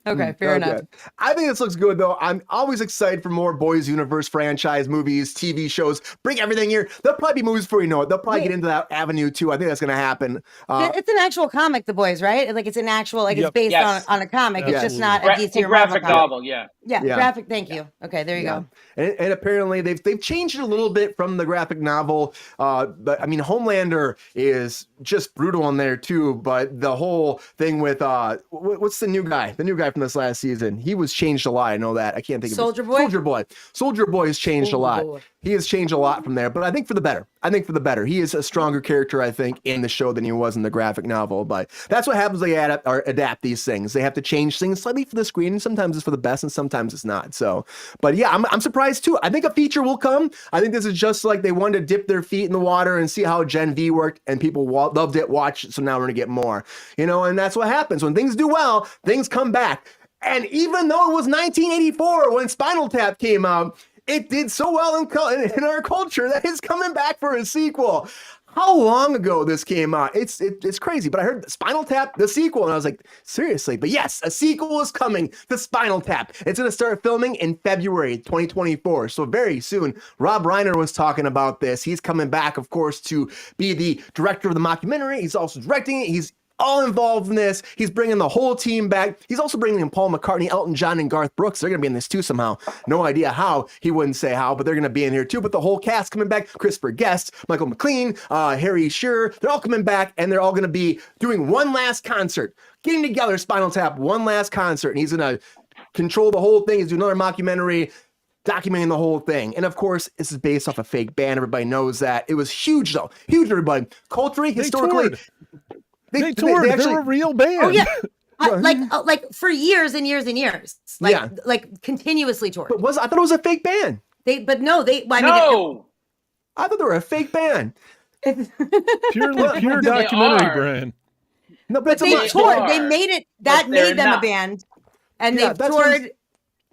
Okay, fair enough. I think this looks good, though. I'm always excited for more Boys Universe franchise movies, TV shows. Bring everything here. There'll probably be movies before you know it. They'll probably get into that avenue, too. I think that's going to happen. It's an actual comic, The Boys, right? Like it's an actual, like it's Yep. based Yes. on a comic. It's Yes. just not a DC or Marvel graphic comic. novel, yeah. Yeah, Yeah. graphic. Thank you. Okay, there you go. And apparently they've changed it a little bit from the graphic novel. But I mean, Homelander is just brutal in there too. But the whole thing with what's the new guy? The new guy from this last season. He was changed a lot. I know that. I can't think Soldier of it. Boy? Soldier Boy has changed a lot. Boy. He has changed a lot from there, but I think for the better. He is a stronger character, I think, in the show than he was in the graphic novel. But that's what happens when they adapt these things. They have to change things slightly for the screen. And sometimes it's for the best, and sometimes it's not. So, but yeah, I'm surprised too. I think a feature will come. I think this is just like they wanted to dip their feet in the water and see how Gen V worked, and people loved it, watched it. So now we're gonna get more, and that's what happens when things do well. Things come back. And even though it was 1984 when Spinal Tap came out, it did so well in our culture that it's coming back for a sequel. How long ago this came out? It's crazy, but I heard Spinal Tap, the sequel, and I was like, seriously? But yes, a sequel is coming to Spinal Tap. It's going to start filming in February 2024, so very soon. Rob Reiner was talking about this. He's coming back, of course, to be the director of the mockumentary. He's also directing it. He's all involved in this. He's bringing the whole team back. He's also bringing in Paul McCartney, Elton John, and Garth Brooks. They're going to be in this too somehow. No idea how. He wouldn't say how, but they're going to be in here too. But the whole cast coming back. Christopher Guest, Michael McLean, Harry Shearer. They're all coming back, and they're all going to be doing one last concert. Getting together, Spinal Tap, one last concert. And he's going to control the whole thing. He's doing another mockumentary, documenting the whole thing. And of course, this is based off a fake band. Everybody knows that. It was huge, though. Huge, everybody. Culturally, historically. They toured. They were a real band. Oh yeah, like for years and years and years. Like continuously toured. But I thought it was a fake band. I thought they were a fake band. Pure documentary brand. No, but they toured. They made it. That But they're made them not. a band, and Yeah, they that's what toured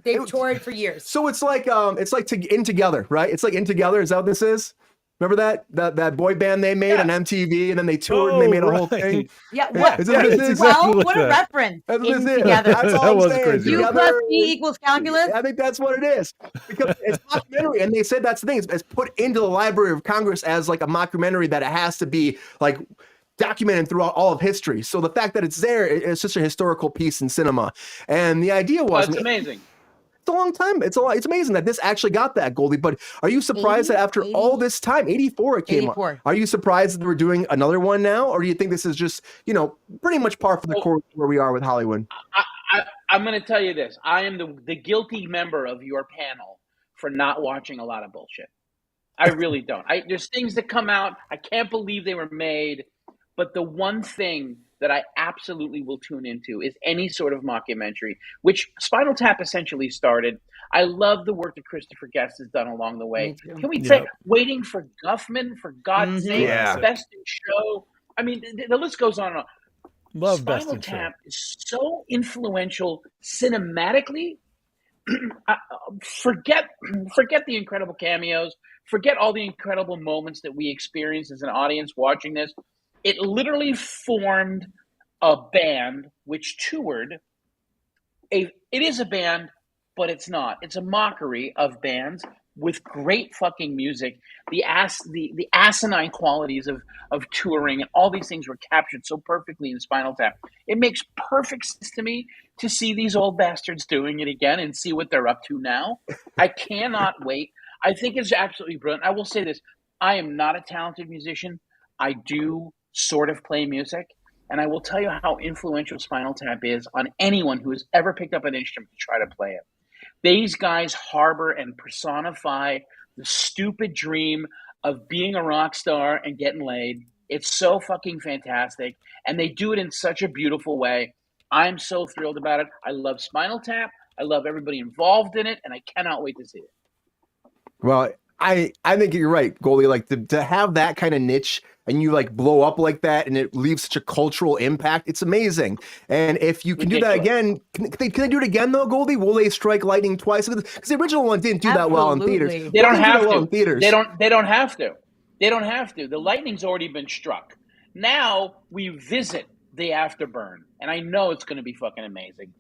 They've toured for years. So it's like In Together, right? It's like In Together. Is that what this is? Remember that boy band they made on MTV, and then they toured and they made a whole thing. Yeah, what? Is that what this is? What a reference. That's what In this is. Together. That's all That I'm was saying. crazy. U Together, plus B equals calculus. I think that's what it is, because it's mockumentary, and they said that's the thing. It's put into the Library of Congress as like a mockumentary that it has to be like documented throughout all of history. So the fact that it's there, it's just a historical piece in cinema. And the idea was, it's amazing. It's a long time. It's amazing that this actually got that, Goldy. But are you surprised that after all this time, 84 it came 84. out, are you surprised that we're doing another one now? Or do you think this is just, pretty much par for the course where we are with Hollywood? I'm going to tell you this. I am the guilty member of your panel for not watching a lot of bullshit. I really don't. There's things that come out. I can't believe they were made. But the one thing that I absolutely will tune into is any sort of mockumentary, which Spinal Tap essentially started. I love the work that Christopher Guest has done along the way. Can we say Waiting for Guffman, for God's sake, Best in Show? I mean, the list goes on and on. Love Spinal Best in Tap Show. is so influential cinematically. Forget the incredible cameos. Forget all the incredible moments that we experienced as an audience watching this. It literally formed a band which toured. It is a band, but it's not. It's a mockery of bands with great fucking music. The asinine qualities of touring and all these things were captured so perfectly in Spinal Tap. It makes perfect sense to me to see these old bastards doing it again and see what they're up to now. I cannot wait. I think it's absolutely brilliant. I will say this. I am not a talented musician. I do sort of play music, and I will tell you how influential Spinal Tap is on anyone who has ever picked up an instrument to try to play it. These guys harbor and personify the stupid dream of being a rock star and getting laid. It's so fucking fantastic, and they do it in such a beautiful way. I'm so thrilled about it. I love Spinal Tap. I love everybody involved in it, and I cannot wait to see it. Well, I think you're right, Goldy. Like to have that kind of niche and you like blow up like that and it leaves such a cultural impact, it's amazing. And if you can do that again, can they do it again though, Goldy? Will they strike lightning twice? Because the original one didn't do that well in theaters. They don't have to. Well in theaters. They don't have to. They don't have to. The lightning's already been struck. Now we visit the afterburn, and I know it's going to be fucking amazing.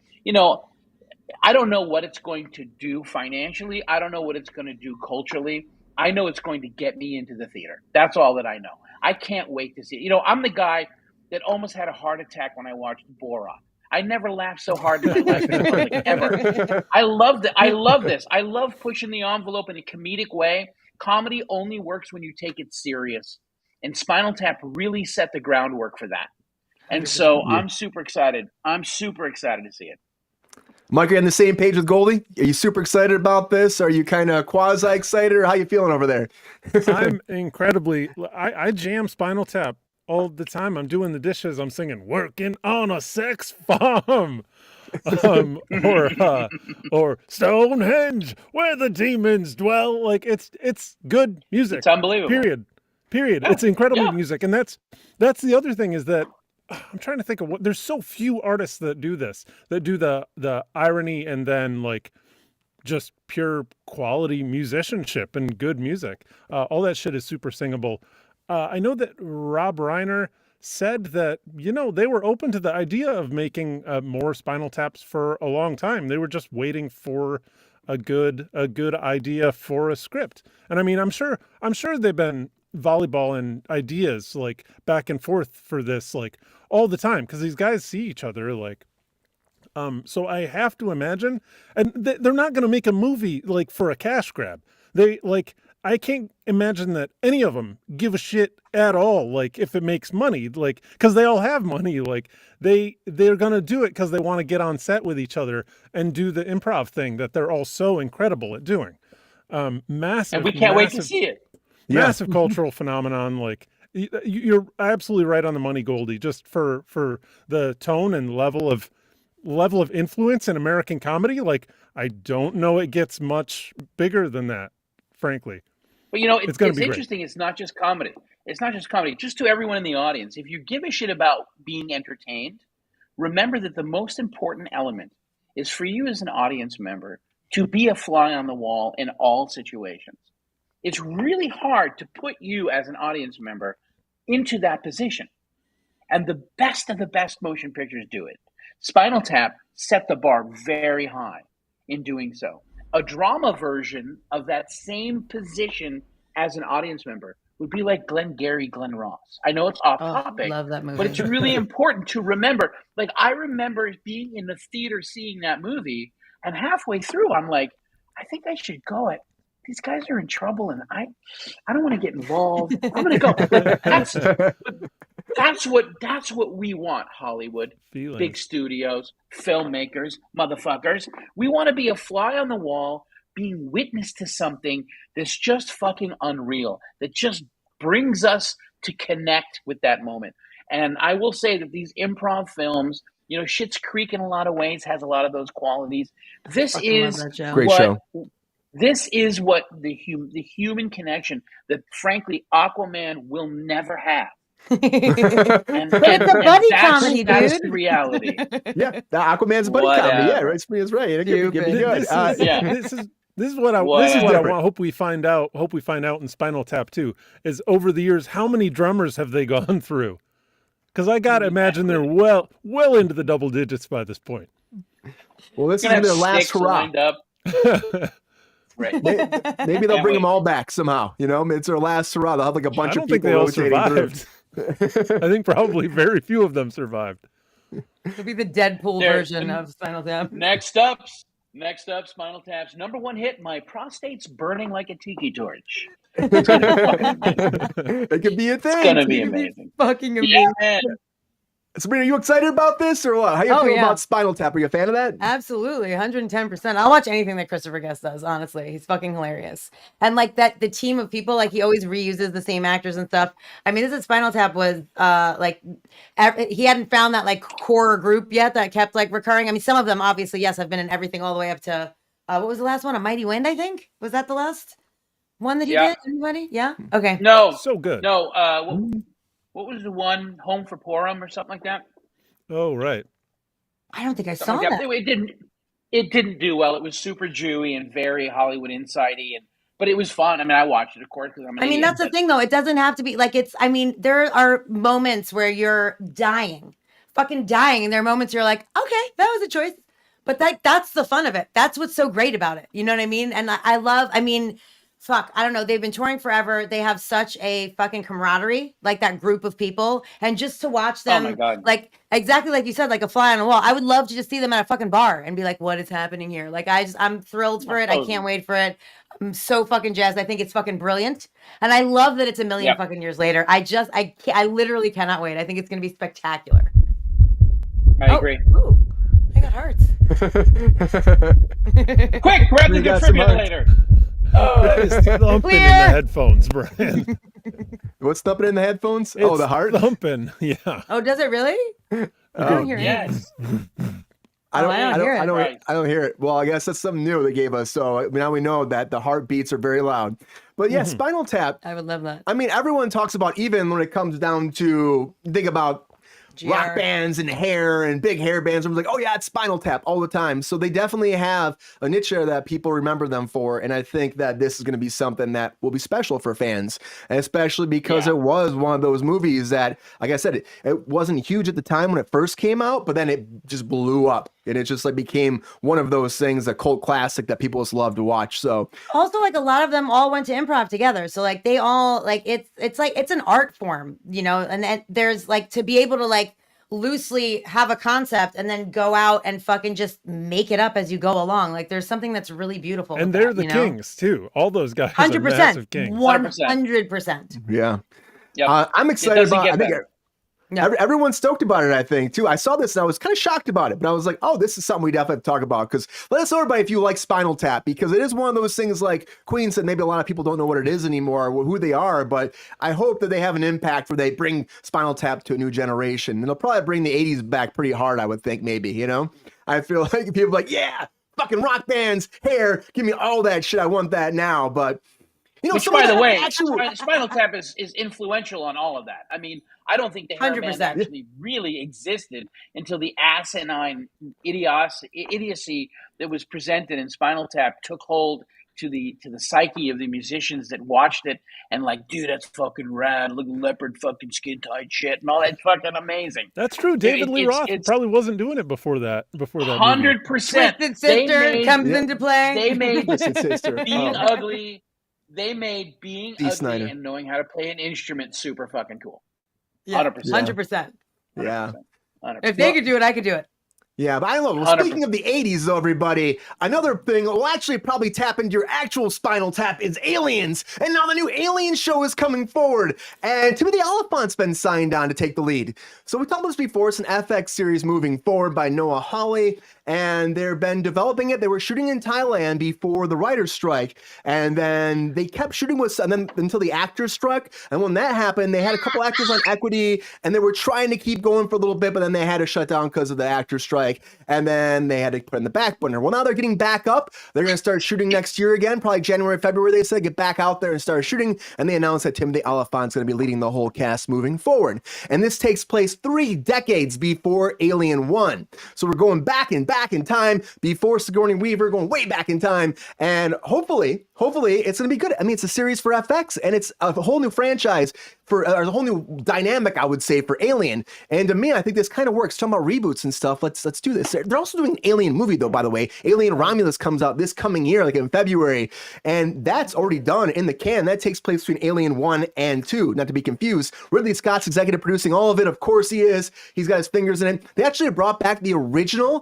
I don't know what it's going to do financially. I don't know what it's going to do culturally. I know it's going to get me into the theater. That's all that I know. I can't wait to see it. I'm the guy that almost had a heart attack when I watched Borat. I never laughed so hard in my life in public, ever. I love this. I love pushing the envelope in a comedic way. Comedy only works when you take it serious. And Spinal Tap really set the groundwork for that. And so I'm super excited. I'm super excited to see it. Mike, are you on the same page with Goldy? Are you super excited about this? Are you kind of quasi-excited, or how you feeling over there? I'm incredibly... I jam Spinal Tap all the time. I'm doing the dishes. I'm singing, working on a sex farm. Or Stonehenge, where the demons dwell. Like, it's good music. It's unbelievable. Period. Yeah. It's incredible music. And that's the other thing is that I'm trying to think of there's so few artists that do this, that do the irony and then like just pure quality musicianship and good music. All that shit is super singable. I know that Rob Reiner said that, they were open to the idea of making more Spinal Taps for a long time. They were just waiting for a good idea for a script. And I mean, I'm sure they've been volleyballing ideas like back and forth for this like all the time, because these guys see each other like so I have to imagine, and they're not going to make a movie like for a cash grab. I can't imagine that any of them give a shit at all, like if it makes money, like because they all have money, like they're going to do it because they want to get on set with each other and do the improv thing that they're all so incredible at doing. Massive, and we can't wait to see it. Massive cultural phenomenon. Like you're absolutely right on the money, Goldy. Just for the tone and level of influence in American comedy, like I don't know it gets much bigger than that, frankly. But it's interesting. Great. It's not just comedy. Just to everyone in the audience, if you give a shit about being entertained, remember that the most important element is for you as an audience member to be a fly on the wall in all situations. It's really hard to put you as an audience member into that position. And the best of the best motion pictures do it. Spinal Tap set the bar very high in doing so. A drama version of that same position as an audience member would be like Glengarry Glen Ross. I know it's off topic, love that movie. but it's really important to remember. Like, I remember being in the theater seeing that movie, and halfway through, I'm like, I think I should go. These guys are in trouble, and I don't want to get involved. I'm going to go. That's what we want, Hollywood. Feelings. Big studios, filmmakers, motherfuckers. We want to be a fly on the wall, being witness to something that's just fucking unreal, that just brings us to connect with that moment. And I will say that these improv films, you know, Schitt's Creek in a lot of ways has a lot of those qualities. This is Great show. This is what the human connection that, frankly, Aquaman will never have. But it's a buddy comedy, that's dude. the reality. Yeah, the Aquaman's a buddy comedy. Yeah, right. Spring is right. It could be good. This is what I want. Hope we find out in Spinal Tap too. Is over the years, how many drummers have they gone through? Because I gotta imagine they're well into the double digits by this point. Well, this is their last hurrah. Right. Maybe they'll bring them all back somehow. You know, it's their last hurrah. They'll have like a bunch of people rotating through. I think probably very few of them survived. It'll be the Deadpool version of Spinal Tap. Next up, Spinal Tap's #1 hit, My Prostate's Burning Like a Tiki Torch. It could be a thing. It's going to be amazing. Fucking amazing. Yeah. Sabrina, are you excited about this or what? How you feel about Spinal Tap? Are you a fan of that? Absolutely, 110%. I'll watch anything that Christopher Guest does, honestly. He's fucking hilarious. And like that, the team of people, like he always reuses the same actors and stuff. I mean, this is Spinal Tap was he hadn't found that like core group yet that kept like recurring. I mean, some of them obviously, yes, have been in everything all the way up to, what was the last one? A Mighty Wind, I think? Was that the last one that he did? Anybody? Yeah? Okay. No. So good. No, what was the one, Home for Purim or something like that? Oh, right. I don't think I Something saw like that. It didn't do well. It was super Jewy and very Hollywood insidey, but it was fun. I mean, I watched it, of course, because I'm an idiot, that's the thing, though. It doesn't have to be like there are moments where you're fucking dying, and there are moments you're like, okay, that was a choice. But that's the fun of it. That's what's so great about it. You know what I mean? And I don't know. They've been touring forever. They have such a fucking camaraderie, like that group of people. And just to watch them, oh my God, like exactly like you said, like a fly on a wall. I would love to just see them at a fucking bar and be like, what is happening here? Like, I'm thrilled for it. I can't wait for it. I'm so fucking jazzed. I think it's fucking brilliant. And I love that it's a million fucking years later. I literally cannot wait. I think it's going to be spectacular. I agree. Ooh, I got hearts. Quick, grab the defibrillator. That is thumping in the headphones, Brian. What's thumping in the headphones? The heart? Thumping, yeah. Oh, does it really? I don't hear it. Yes. I don't hear it. Well, I guess that's something new they gave us. So now we know that the heartbeats are very loud. But yeah, Spinal Tap. I would love that. I mean, everyone talks about, even when it comes down to think about rock bands and hair and big hair bands. Everyone's like, oh yeah, it's Spinal Tap all the time. So they definitely have a niche there that people remember them for. And I think that this is going to be something that will be special for fans, and especially because it was one of those movies that, like I said, it wasn't huge at the time when it first came out, but then it just blew up. And it just like became one of those things, a cult classic that people just love to watch. So also, like, a lot of them all went to improv together. So like they all like it's like it's an art form, you know, and there's like to be able to like loosely have a concept and then go out and fucking just make it up as you go along. Like there's something that's really beautiful. And they're the kings too. All those guys 100%, are massive kings. 100%. Yeah. Yep. I'm excited about everyone's stoked about it, I think, too. I saw this and I was kind of shocked about it, but I was like, oh, this is something we definitely have to talk about, because let us know, everybody, if you like Spinal Tap, because it is one of those things, like Queen said, maybe a lot of people don't know what it is anymore or who they are, but I hope that they have an impact where they bring Spinal Tap to a new generation. And they'll probably bring the 80s back pretty hard, I would think, maybe, you know? I feel like people are like, yeah, fucking rock bands, hair, give me all that shit. I want that now. But You know, Which, some by of the that way, actual- Spinal Tap is influential on all of that. I mean, I don't think the hair band 100%. actually really existed until the asinine idiocy that was presented in Spinal Tap took hold to the psyche of the musicians that watched it and like, dude, that's fucking rad. Look, leopard fucking skin tight shit and all that fucking amazing. That's true. David Lee Roth probably wasn't doing it before that. Before that, 100%. Twisted Sister comes into play. They made Twisted Sister. being ugly. They made being D. ugly Snyder. and knowing how to play an instrument super fucking cool. Yeah, 100%. 100%. Yeah. 100%. If they could do it, I could do it. Yeah, but I don't know. Well, speaking of the 80s, though, everybody, another thing will actually probably tap into your actual Spinal Tap is Aliens. And now the new Alien show is coming forward. And Timothy Olyphant's been signed on to take the lead. So we talked about this before. It's an FX series moving forward by Noah Hawley. And they've been developing it. They were shooting in Thailand before the writer's strike. And then they kept shooting until the actors struck. And when that happened, they had a couple actors on equity. And they were trying to keep going for a little bit. But then they had to shut down because of the actors strike. And then they had to put in the back burner. Well, now they're getting back up. They're going to start shooting next year again, probably January, February, they said, get back out there and start shooting. And they announced that Timothy Olyphant's going to be leading the whole cast moving forward. And this takes place 3 decades before Alien 1. So we're going back in time before Sigourney Weaver, going way back in time. And hopefully it's going to be good. I mean, it's a series for FX and it's a whole new franchise or a whole new dynamic, I would say, for Alien. And to me, I think this kind of works. Talking about reboots and stuff, let's do this. They're also doing an Alien movie, though, by the way. Alien Romulus comes out this coming year, like in February. And that's already done in the can. That takes place between Alien 1 and 2, not to be confused. Ridley Scott's executive producing all of it. Of course he is. He's got his fingers in it. They actually brought back the original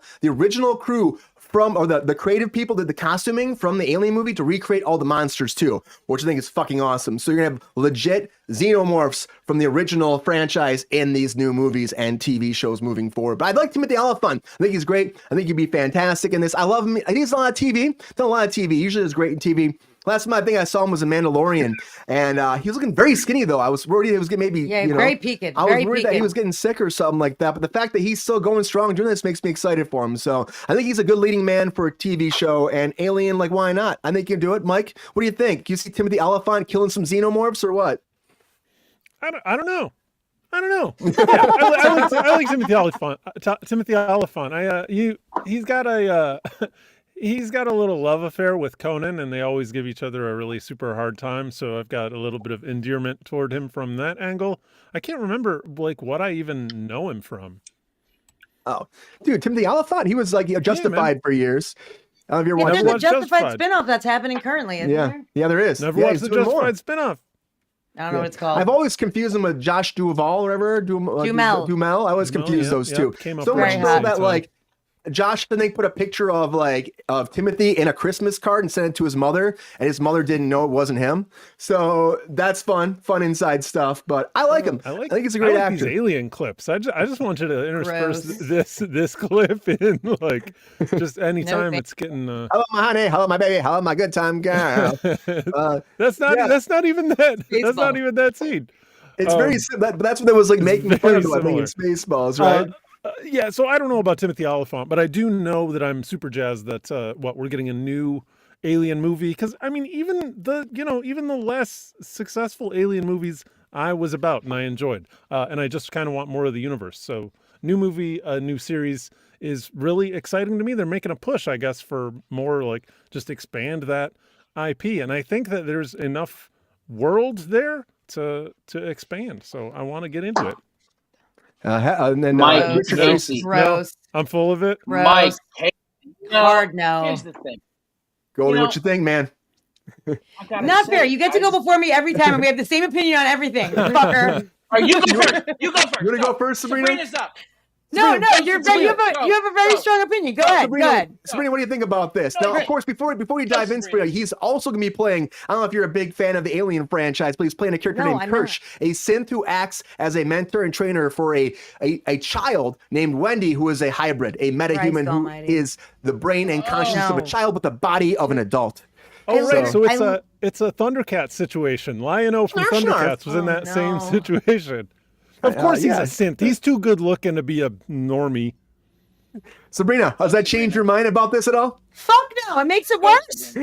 crew or the creative people did the costuming from the Alien movie to recreate all the monsters too, which I think is fucking awesome. So you're gonna have legit xenomorphs from the original franchise in these new movies and TV shows moving forward. But I like Timothy Olyphant. I think he's great. I think he'd be fantastic in this. I love him. I think he's on a lot of TV. Done a lot of TV. Usually is great in TV. Last time I think I saw him was in Mandalorian, and he was looking very skinny though. I was worried he was getting very peaked. I was worried that he was getting sick or something like that. But the fact that he's still going strong doing this makes me excited for him. So I think he's a good leading man for a TV show. And Alien, like, why not? I think you can do it, Mike. What do you think? You see Timothy Olyphant killing some xenomorphs or what? I don't know. Yeah, I like Timothy Olyphant. Timothy Olyphant. He's got a little love affair with Conan, and they always give each other a really super hard time. So I've got a little bit of endearment toward him from that angle. I can't remember what I even know him from. Oh, dude, Timothy Olyphant. He was like Justified for years. I don't know if you There's watched a Justified spinoff that's happening currently, isn't there? Yeah, there is. Never watched the Justified spinoff. I don't know what it's called. I've always confused him with Josh Duval or whatever. Dumel. I always confuse those two. So much so that like Josh, I think, put a picture of Timothy in a Christmas card and sent it to his mother, and his mother didn't know it wasn't him. So that's fun inside stuff. But I like him. I think he's a great actor. These Alien clips. I just want you to intersperse this clip in like just anytime it's getting. Hello, my honey. Hello, my baby. Hello, my good time girl. That's not even that. That's not even that scene. It's very. That's what it was like making fun of. I think in Spaceballs, right? Yeah, so I don't know about Timothy Olyphant, but I do know that I'm super jazzed that we're getting a new Alien movie, because I mean even the less successful Alien movies I was about and I enjoyed, and I just kind of want more of the universe. So new movie, a new series is really exciting to me. They're making a push, I guess, for more like just expand that IP, and I think that there's enough world there to expand. So I want to get into it. And then Mike Richard Casey. Gross. No, I'm full of it. Gross. Mike, Hard no. Here's the thing. Goldy, what you think, man? Not fair. You get to go before me every time, and we have the same opinion on everything. Fucker. All right, you go first. You go first. You want to go first, Sabrina? Sabrina's up. No, you have a very strong opinion. Go ahead. Sabrina, Go ahead. Sabrina, what do you think about this? Now, of course, before we dive in, Sabrina, he's also going to be playing, I don't know if you're a big fan of the Alien franchise, but he's playing a character named Kirsch, a synth who acts as a mentor and trainer for a child named Wendy, who is a hybrid, a metahuman who is the brain and consciousness of a child with the body of an adult. Oh, right. So it's a Thundercats situation. Lion-O from Thundercats was in that same situation. Of course he's a synth. He's too good looking to be a normie. Sabrina, has that changed your mind about this at all? Fuck no, it makes it worse.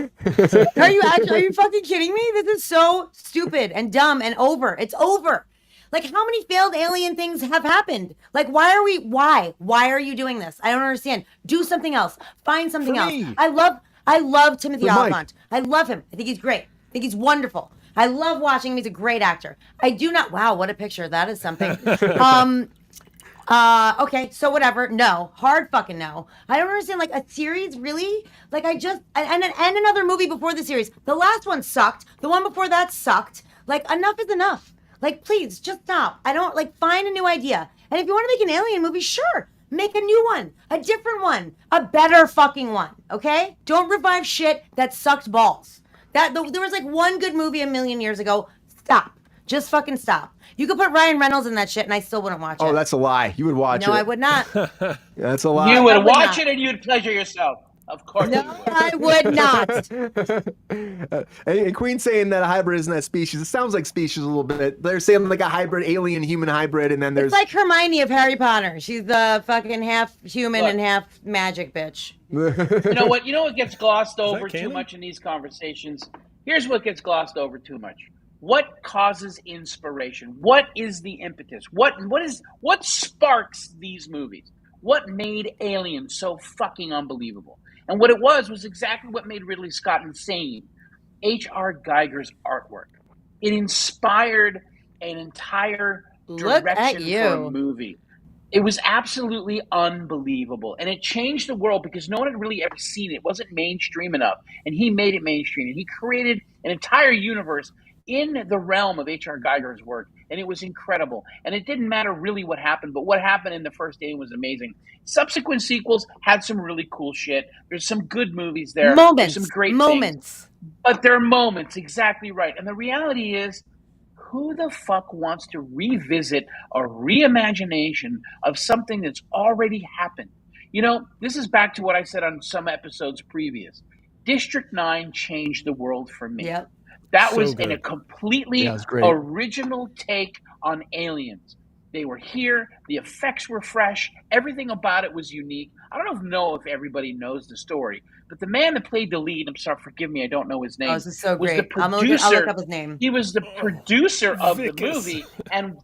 Are you fucking kidding me? This is so stupid and dumb and over. It's over. Like, how many failed alien things have happened? Like, why are you doing this? I don't understand. Do something else. Find something else. I love Timothy Olyphant. I love him. I think he's great. I think he's wonderful. I love watching him. He's a great actor. Wow, what a picture. That is something. Okay, so whatever. No. Hard fucking no. I don't understand, like, a series, really? Like, and another movie before the series. The last one sucked. The one before that sucked. Like, enough is enough. Like, please, just stop. Find a new idea. And if you want to make an alien movie, sure. Make a new one. A different one. A better fucking one, okay? Don't revive shit that sucked balls. There was, like, one good movie a million years ago. Stop. Just fucking stop. You could put Ryan Reynolds in that shit and I still wouldn't watch it. Oh, that's a lie. You would watch it. No, I would not. That's a lie. You would watch it and you'd pleasure yourself. Of course. No, I would not. And Queen's saying that a hybrid isn't that species. It sounds like species a little bit. They're saying like a hybrid, alien-human hybrid, and then there's... It's like Hermione of Harry Potter. She's the fucking half human and half magic bitch. You know what? You know what gets glossed over too much in these conversations? Here's what gets glossed over too much. What causes inspiration? What is the impetus? What sparks these movies? What made Alien so fucking unbelievable? And what it was exactly what made Ridley Scott insane. H.R. Geiger's artwork. It inspired an entire direction for a movie. It was absolutely unbelievable. And it changed the world because no one had really ever seen it. It wasn't mainstream enough. And he made it mainstream. And he created an entire universe in the realm of H.R. Geiger's work. And it was incredible. And it didn't matter really what happened, but what happened in the first Alien was amazing. Subsequent sequels had some really cool shit. There's some good movies there. There's some great things. But they're moments, exactly right. And the reality is, who the fuck wants to revisit a reimagination of something that's already happened? You know, this is back to what I said on some episodes previous. District 9 changed the world for me. Yep. That was in a completely original take on aliens. They were here. The effects were fresh. Everything about it was unique. I don't know if everybody knows the story, but the man that played the lead, I'm sorry, forgive me, I don't know his name. Oh, this is so great. The producer, I'll look up his name. He was the producer of the movie. And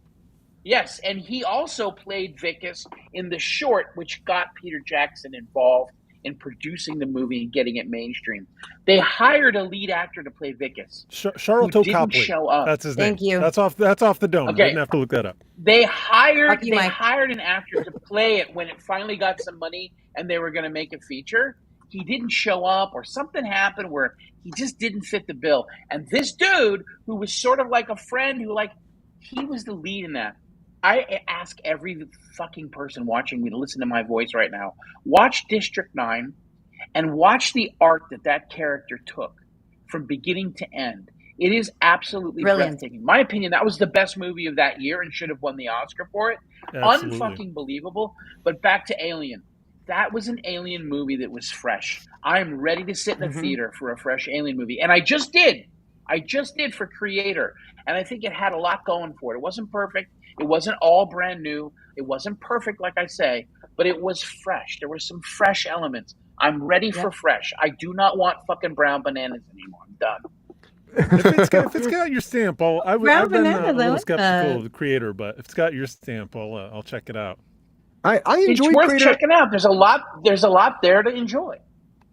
yes, and he also played Vicus in the short, which got Peter Jackson involved in producing the movie and getting it mainstream. They hired a lead actor to play Vicus. Charlton Copley. Show up. That's his name. Thank you. That's off the dome. Okay. Didn't have to look that up. They hired an actor to play it when it finally got some money and they were going to make a feature. He didn't show up, or something happened where he just didn't fit the bill. And this dude, who was sort of like a friend, he was the lead in that. I ask every fucking person watching me to listen to my voice right now. Watch District 9 and watch the arc that character took from beginning to end. It is absolutely breathtaking. In my opinion, that was the best movie of that year and should have won the Oscar for it. Unfucking believable. But back to Alien. That was an Alien movie that was fresh. I'm ready to sit in the theater for a fresh Alien movie. And I just did. For Creator. And I think it had a lot going for it. It wasn't perfect. It wasn't all brand new. It wasn't perfect, like I say, but it was fresh. There were some fresh elements. I'm ready for fresh. I do not want fucking brown bananas anymore. I'm done. If it's got your stamp, I've been a little skeptical of the Creator, but if it's got your stamp, I'll check it out. I enjoy It's worth Creator. checking out. There's a lot there to enjoy.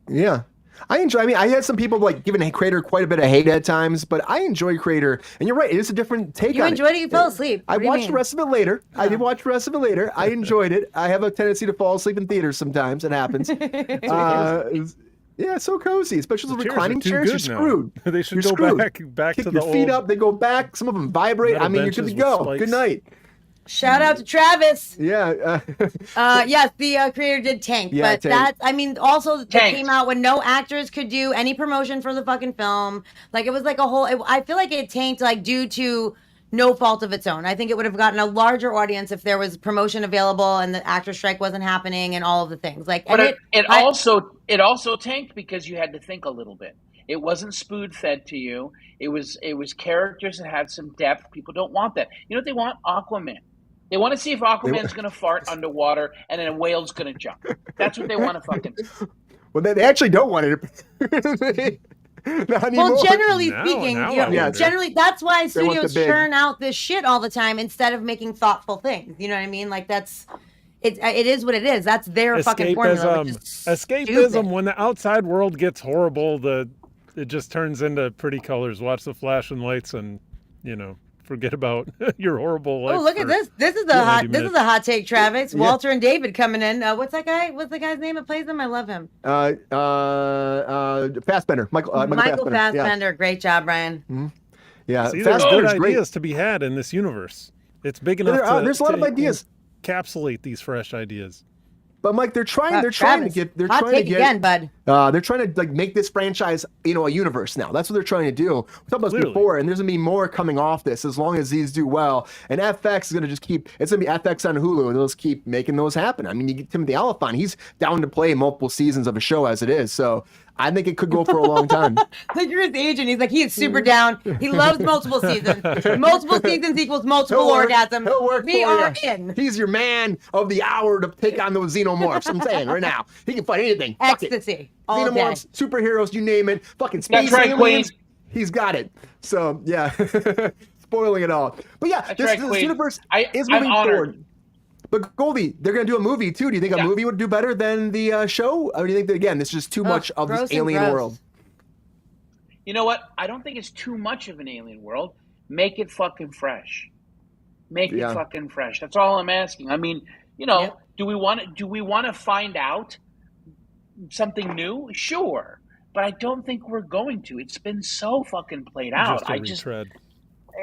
Yeah. I had some people giving Creator quite a bit of hate at times, but I enjoy Creator. And you're right, it is a different take on it. You enjoyed it? You fell asleep. I watched the rest of it later. Oh. I did watch the rest of it later. I enjoyed it. I have a tendency to fall asleep in theaters sometimes. It happens. Yeah, it's so cozy, especially the reclining chairs. You're screwed. They should You're go screwed. back Kick to your the feet old up. They go back. Some of them vibrate. I mean, you're good to go. spikes. Good night. Shout out to Travis. Yeah. Yes, the Creator did tank, but also it came out when no actors could do any promotion for the fucking film. Like, it was like a whole. I feel like it tanked due to no fault of its own. I think it would have gotten a larger audience if there was promotion available and the actor strike wasn't happening and all of the things. But it also tanked because you had to think a little bit. It wasn't spoon fed to you. It was characters that had some depth. People don't want that. You know what they want? Aquaman. They want to see if Aquaman's going to fart underwater and then a whale's going to jump. That's what they want to fucking see. Well, they actually don't want it. Not anymore. Well, generally Now- speaking, now you know, I wonder. generally that's why want the studios big. churn out this shit all the time instead of making thoughtful things. You know what I mean? Like it is what it is. That's their fucking formula. Which is Escapism. stupid. When the outside world gets horrible, it just turns into pretty colors. Watch the flashing lights and forget about your horrible life. Oh, look at for this! This is 90 this is a hot take, Travis. Yeah. Walter and David coming in. What's that guy? What's the guy's name that plays him? I love him. Fassbender. Michael Michael Fassbender. Fassbender. Great job, Brian. Yeah, See, there's good Fassbender's great. ideas to be had in this universe. It's big enough There's a lot of ideas. Encapsulate these fresh ideas. But Mike, they're trying to Travis, get hot take again, bud. they're trying to make this franchise, a universe now. That's what they're trying to do. We talked about this Clearly. before, and there's gonna be more coming off this as long as these do well. And FX is gonna just keep. It's gonna be FX on Hulu, and they'll just keep making those happen. I mean, you get Timothy Olyphant. He's down to play multiple seasons of a show as it is. So I think it could go for a long time. Like you're his agent. He's like, he is super down. He loves multiple seasons. Multiple seasons equals multiple orgasms. He'll work We for are you. in. He's your man of the hour to take on those xenomorphs. I'm saying right now, he can fight anything. Fuck it. Ecstasy. All day. Xenomorphs, superheroes, you name it. Fucking space That's right, aliens. Queen. He's got it. So yeah, spoiling it all. But yeah, That's this right, Queen. universe is I'm moving honored. forward. But Goldy, they're gonna do a movie too. Do you think a Yeah. movie would do better than the show? Or do you think that again, this is just too much of gross this and alien gross. world? You know what? I don't think it's too much of an alien world. Make it fucking fresh. Make Yeah. it fucking fresh. That's all I'm asking. I mean, Yep. do we want to find out something new? Sure. But I don't think we're going to. It's been so fucking played out. Just a I just retread.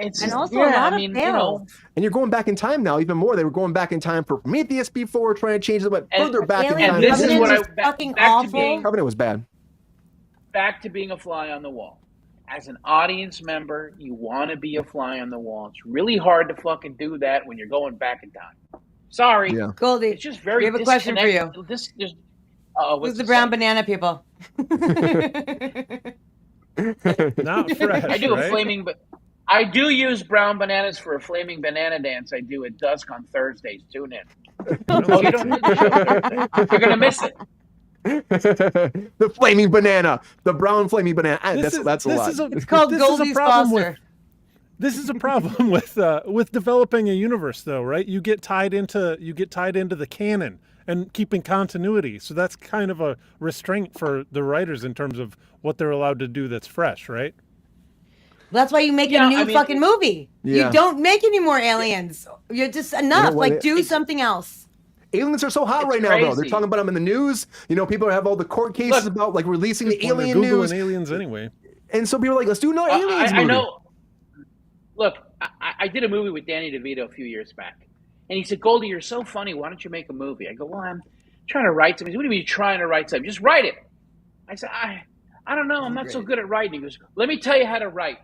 it's And also yeah, a lot I of mean, fails. And you're going back in time now, even more. They were going back in time for Prometheus before, trying to change it, but And- further back in Alien time. this is Covenant what I is back- fucking back to awful. being- Covenant was bad. back to being a fly on the wall. As an audience member, you want to be a fly on the wall. It's really hard to fucking do that when you're going back in time. Sorry. Yeah. Goldie, It's just very we have a question for you. disconnected. What's Who's the it brown say? banana people? Not fresh. I do right? a flaming, but I do use brown bananas for a flaming banana dance. I do at dusk on Thursdays. Tune in. Oh, you don't need the show Thursday. You're gonna miss it. The flaming banana, the brown flaming banana. That's a lot. It's called this is a Goldie's problem Foster. This is a problem with developing a universe, though, right? You get tied into the canon and keeping continuity. So that's kind of a restraint for the writers in terms of what they're allowed to do that's fresh, right? That's why you make Yeah, a new I mean- fucking movie. Yeah. You don't make any more aliens. You're just enough. what? Like, do something else. Aliens are so hot It's right now, though. They're crazy. talking about them in the news. People have all the court cases Look, about releasing the When they're alien Googling news, aliens anyway. and so people are like, "Let's do no aliens I movie." know. Look, I did a movie with Danny DeVito a few years back, and he said, "Goldie, you're so funny. Why don't you make a movie?" I go, "Well, I'm trying to write something." He said, "What do you mean trying to write something? Just write it." I said, I don't know. I'm not so good at writing." He goes, "Let me tell you how to write.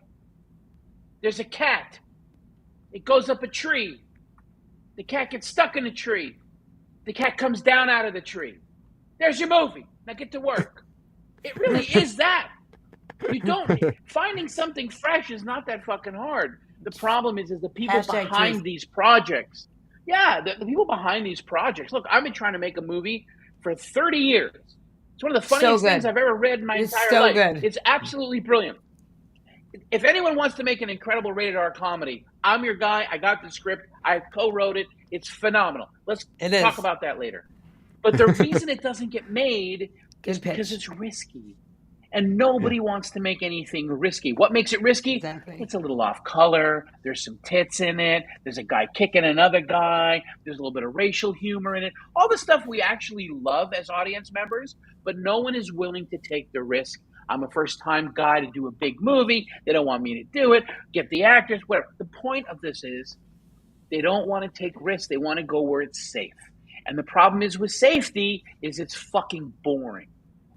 There's a cat. It goes up a tree. The cat gets stuck in a tree. The cat comes down out of the tree. There's your movie. Now get to work." It really is that. You don't finding something fresh is not that fucking hard. The problem is the people Hashtag behind truth. these projects. Yeah, the people behind these projects. Look, I've been trying to make a movie for 30 years. It's one of the funniest good. things I've ever read in my It's entire so life. good. It's absolutely brilliant. If anyone wants to make an incredible rated R comedy, I'm your guy. I got the script. I co-wrote it. It's phenomenal. Let's It is. talk about that later. But the reason it doesn't get made is Good pitch. because it's risky. And nobody wants to make anything risky. What makes it risky? Exactly. It's a little off color. There's some tits in it. There's a guy kicking another guy. There's a little bit of racial humor in it. All the stuff we actually love as audience members, but no one is willing to take the risk. I'm a first-time guy to do a big movie. They don't want me to do it. Get the actors, whatever. The point of this is they don't want to take risks. They want to go where it's safe. And the problem is with safety is it's fucking boring.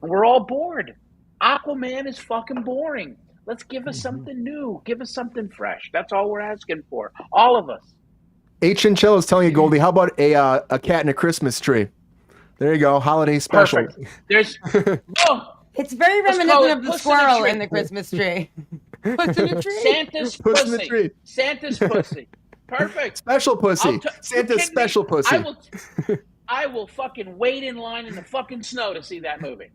And we're all bored. Aquaman is fucking boring. Let's give us something new. Give us something fresh. That's all we're asking for. All of us. H. Chinchilla is telling you, Goldie, how about a cat in a Christmas tree? There you go, holiday special. Perfect. There's It's very Let's call reminiscent it of the Puss in a squirrel Tree. in the Christmas tree. Puss in a tree. Santa's Puss in the pussy. tree. Santa's pussy. Perfect. Special pussy. You Santa's kidding special me? pussy. I will fucking wait in line in the fucking snow to see that movie.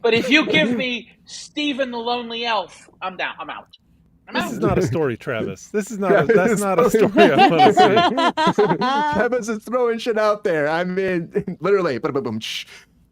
But if you give me Stephen the Lonely Elf, I'm down. I'm out. This is not a story, Travis. This is not. That's not a story I want to see. Travis is throwing shit out there. I mean, literally.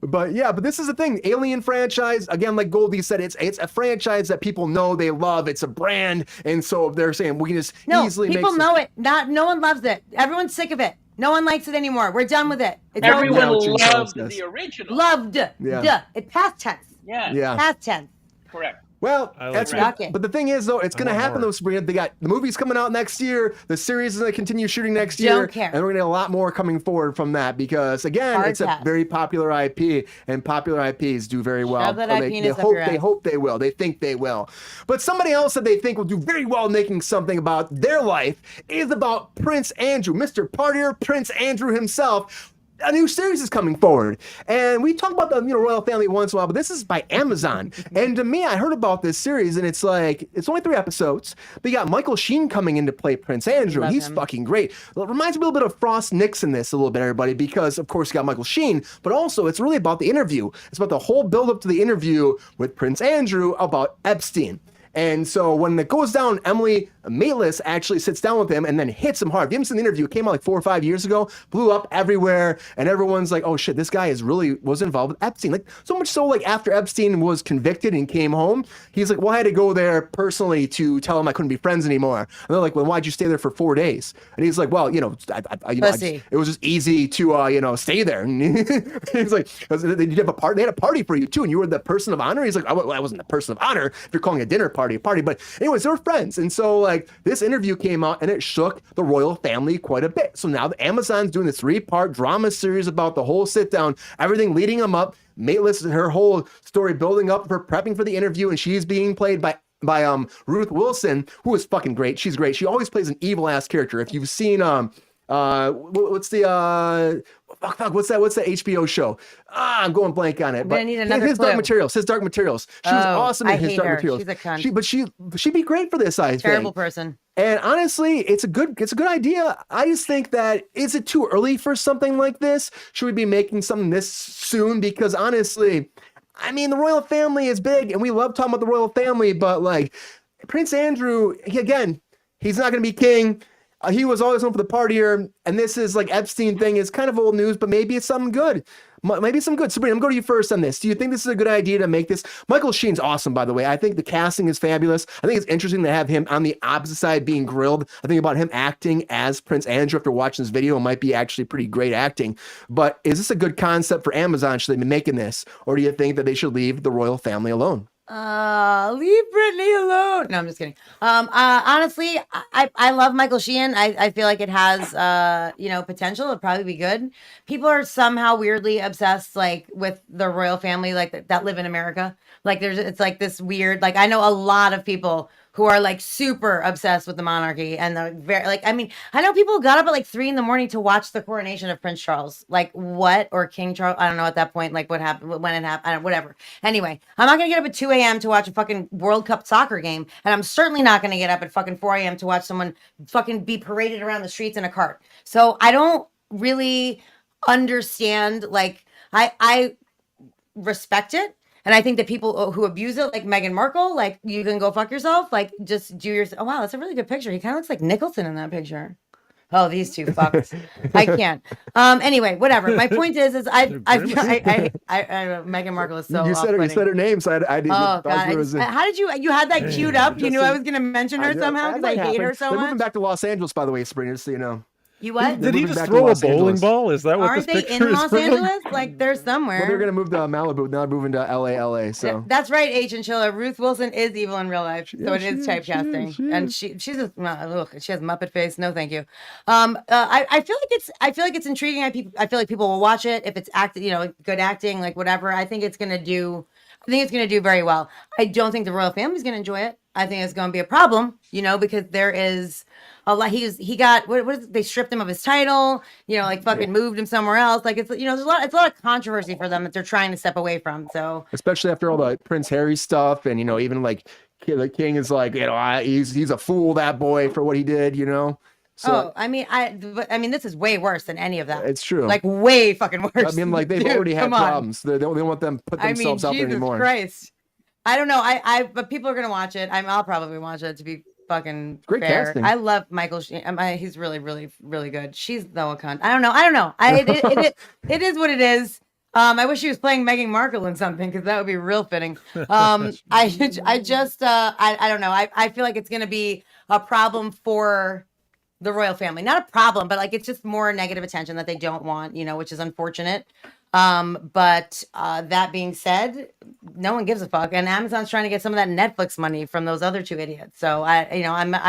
But yeah, but this is the thing. Alien franchise, again, like Goldy said, it's a franchise that people know, they love. It's a brand, and so they're saying we can just easily make. People know it. No one loves it. Everyone's sick of it. No one likes it anymore. We're done with it. It's Everyone over. loved the original. Loved. Yeah. Duh. It's past tense. Yeah. Past tense. Correct. Well, I like that's that. good. But the thing is, though, it's going to happen, though, Sabrina. They got the movies coming out next year. The series is going to continue shooting next year. Don't care. And we're going to get a lot more coming forward from that because, again, Hard it's a pass. very popular IP, and popular IPs do very well. Shove that So IP they up your ass. hope they will. They think they will. But somebody else that they think will do very well making something about their life is about Prince Andrew, Mr. Partier, Prince Andrew himself. A new series is coming forward, and we talk about the royal family once in a while, but this is by Amazon. And to me, I heard about this series, and it's like it's only 3 episodes, but you got Michael Sheen coming in to play Prince Andrew. Love He's him. fucking great. It reminds me a little bit of Frost Nixon, this a little bit, everybody, because of course you got Michael Sheen, but also it's really about the interview. It's about the whole build up to the interview with Prince Andrew about Epstein. And so when it goes down, Emily Maitlis actually sits down with him and then hits him hard. If you haven't seen the interview, it came out like 4 or 5 years ago, blew up everywhere, and everyone's like, oh shit, this guy was involved with Epstein. Like, so much so, like, after Epstein was convicted and came home, he's like, well, I had to go there personally to tell him I couldn't be friends anymore. And they're like, well, why'd you stay there for 4 days? And he's like, well, it was just easy to, stay there. And he's like, they had a party for you too, and you were the person of honor. He's like, I wasn't the person of honor. If you're calling a dinner party a party, but anyways, they were friends. And so like this interview came out and it shook the royal family quite a bit. So now the Amazon's doing this 3-part drama series about the whole sit down, everything leading them up. Maitlis and her whole story building up for prepping for the interview, and she's being played by Ruth Wilson, who is fucking great. She's great. She always plays an evil ass character. If you've seen what's that HBO show? I'm going blank on it. But need another his clue. Dark Materials. His Dark Materials. She was awesome in I his hate Dark her. Materials. She's a cunt. She'd be great for this, I think. Terrible person. And honestly, it's a good idea. I just think that, is it too early for something like this? Should we be making something this soon? Because honestly, I mean, the royal family is big and we love talking about the royal family, but like Prince Andrew, again, he's not going to be king. He was always known for the partier, and this is like Epstein thing is kind of old news, but maybe it's something good. Maybe it's some good. Sabrina, I'm going to you first on this. Do you think this is a good idea to make this? Michael Sheen's awesome, by the way. I think the casting is fabulous. I think it's interesting to have him on the opposite side being grilled. I think about him acting as Prince Andrew after watching this video. It might be actually pretty great acting. But is this a good concept for Amazon? Should they be making this? Or do you think that they should leave the royal family alone? Leave Britney alone. No, I'm just kidding. Honestly, I love Michael Sheen. I feel like it has, potential. It'd probably be good. People are somehow weirdly obsessed, like, with the royal family, like, that live in America. Like, it's like this weird, like, I know a lot of people who are like super obsessed with the monarchy and I know people got up at like 3 a.m. to watch the coronation of Prince Charles. Like what? Or King Charles? I don't know at that point, like what happened, when it happened, whatever. Anyway, I'm not gonna get up at 2 a.m. to watch a fucking World Cup soccer game. And I'm certainly not gonna get up at fucking 4 a.m. to watch someone fucking be paraded around the streets in a cart. So I don't really understand, like, I respect it. And I think that people who abuse it, like Meghan Markle, like, you can go fuck yourself. Like, just do your... Oh, wow, that's a really good picture. He kind of looks like Nicholson in that picture. Oh, these two fucks. I can't. Anyway, whatever. My point is Meghan Markle is so You said her name, so I didn't... Oh, God. How did you had that queued up? You knew I was going to mention her somehow because I hate her so They're much? moving back to Los Angeles, by the way, Sabrina, just so you know. You what? Did he moving just back to throw a Los bowling Angeles. ball? Is that what Aren't this they picture in is Los from? Angeles? Like, they're somewhere. Well, they're going to move to Malibu, now moving to LA, so... That's right, H and Chilla. Ruth Wilson is evil in real life, so it is typecasting, and she has Muppet face. No, thank you. I feel like it's intriguing. I feel like people will watch it if it's good acting, like whatever. I think it's gonna do very well. I don't think the royal family's gonna enjoy it. I think it's gonna be a problem, because there is a lot. They stripped him of his title, fucking moved him somewhere else. Like, it's a lot of controversy for them that they're trying to step away from. So especially after all the Prince Harry stuff and even like the king is like, he's a fool, that boy, for what he did, So I mean, this is way worse than any of that. it's true. Like way fucking worse. I mean, like they've Dude, already had come on. problems. They don't want them put themselves out there Jesus anymore. Christ. I don't know. But people are gonna watch it. I'll probably watch it, to be fucking Great fair. casting. I love Michael Sheen. He's really, really, really good. She's though a cunt. I don't know. It is what it is. I wish she was playing Meghan Markle in something, because that would be real fitting. I don't know. I feel like it's gonna be a problem for the royal family. Not a problem, but like it's just more negative attention that they don't want, which is unfortunate. But that being said, no one gives a fuck, and Amazon's trying to get some of that Netflix money from those other two idiots. So I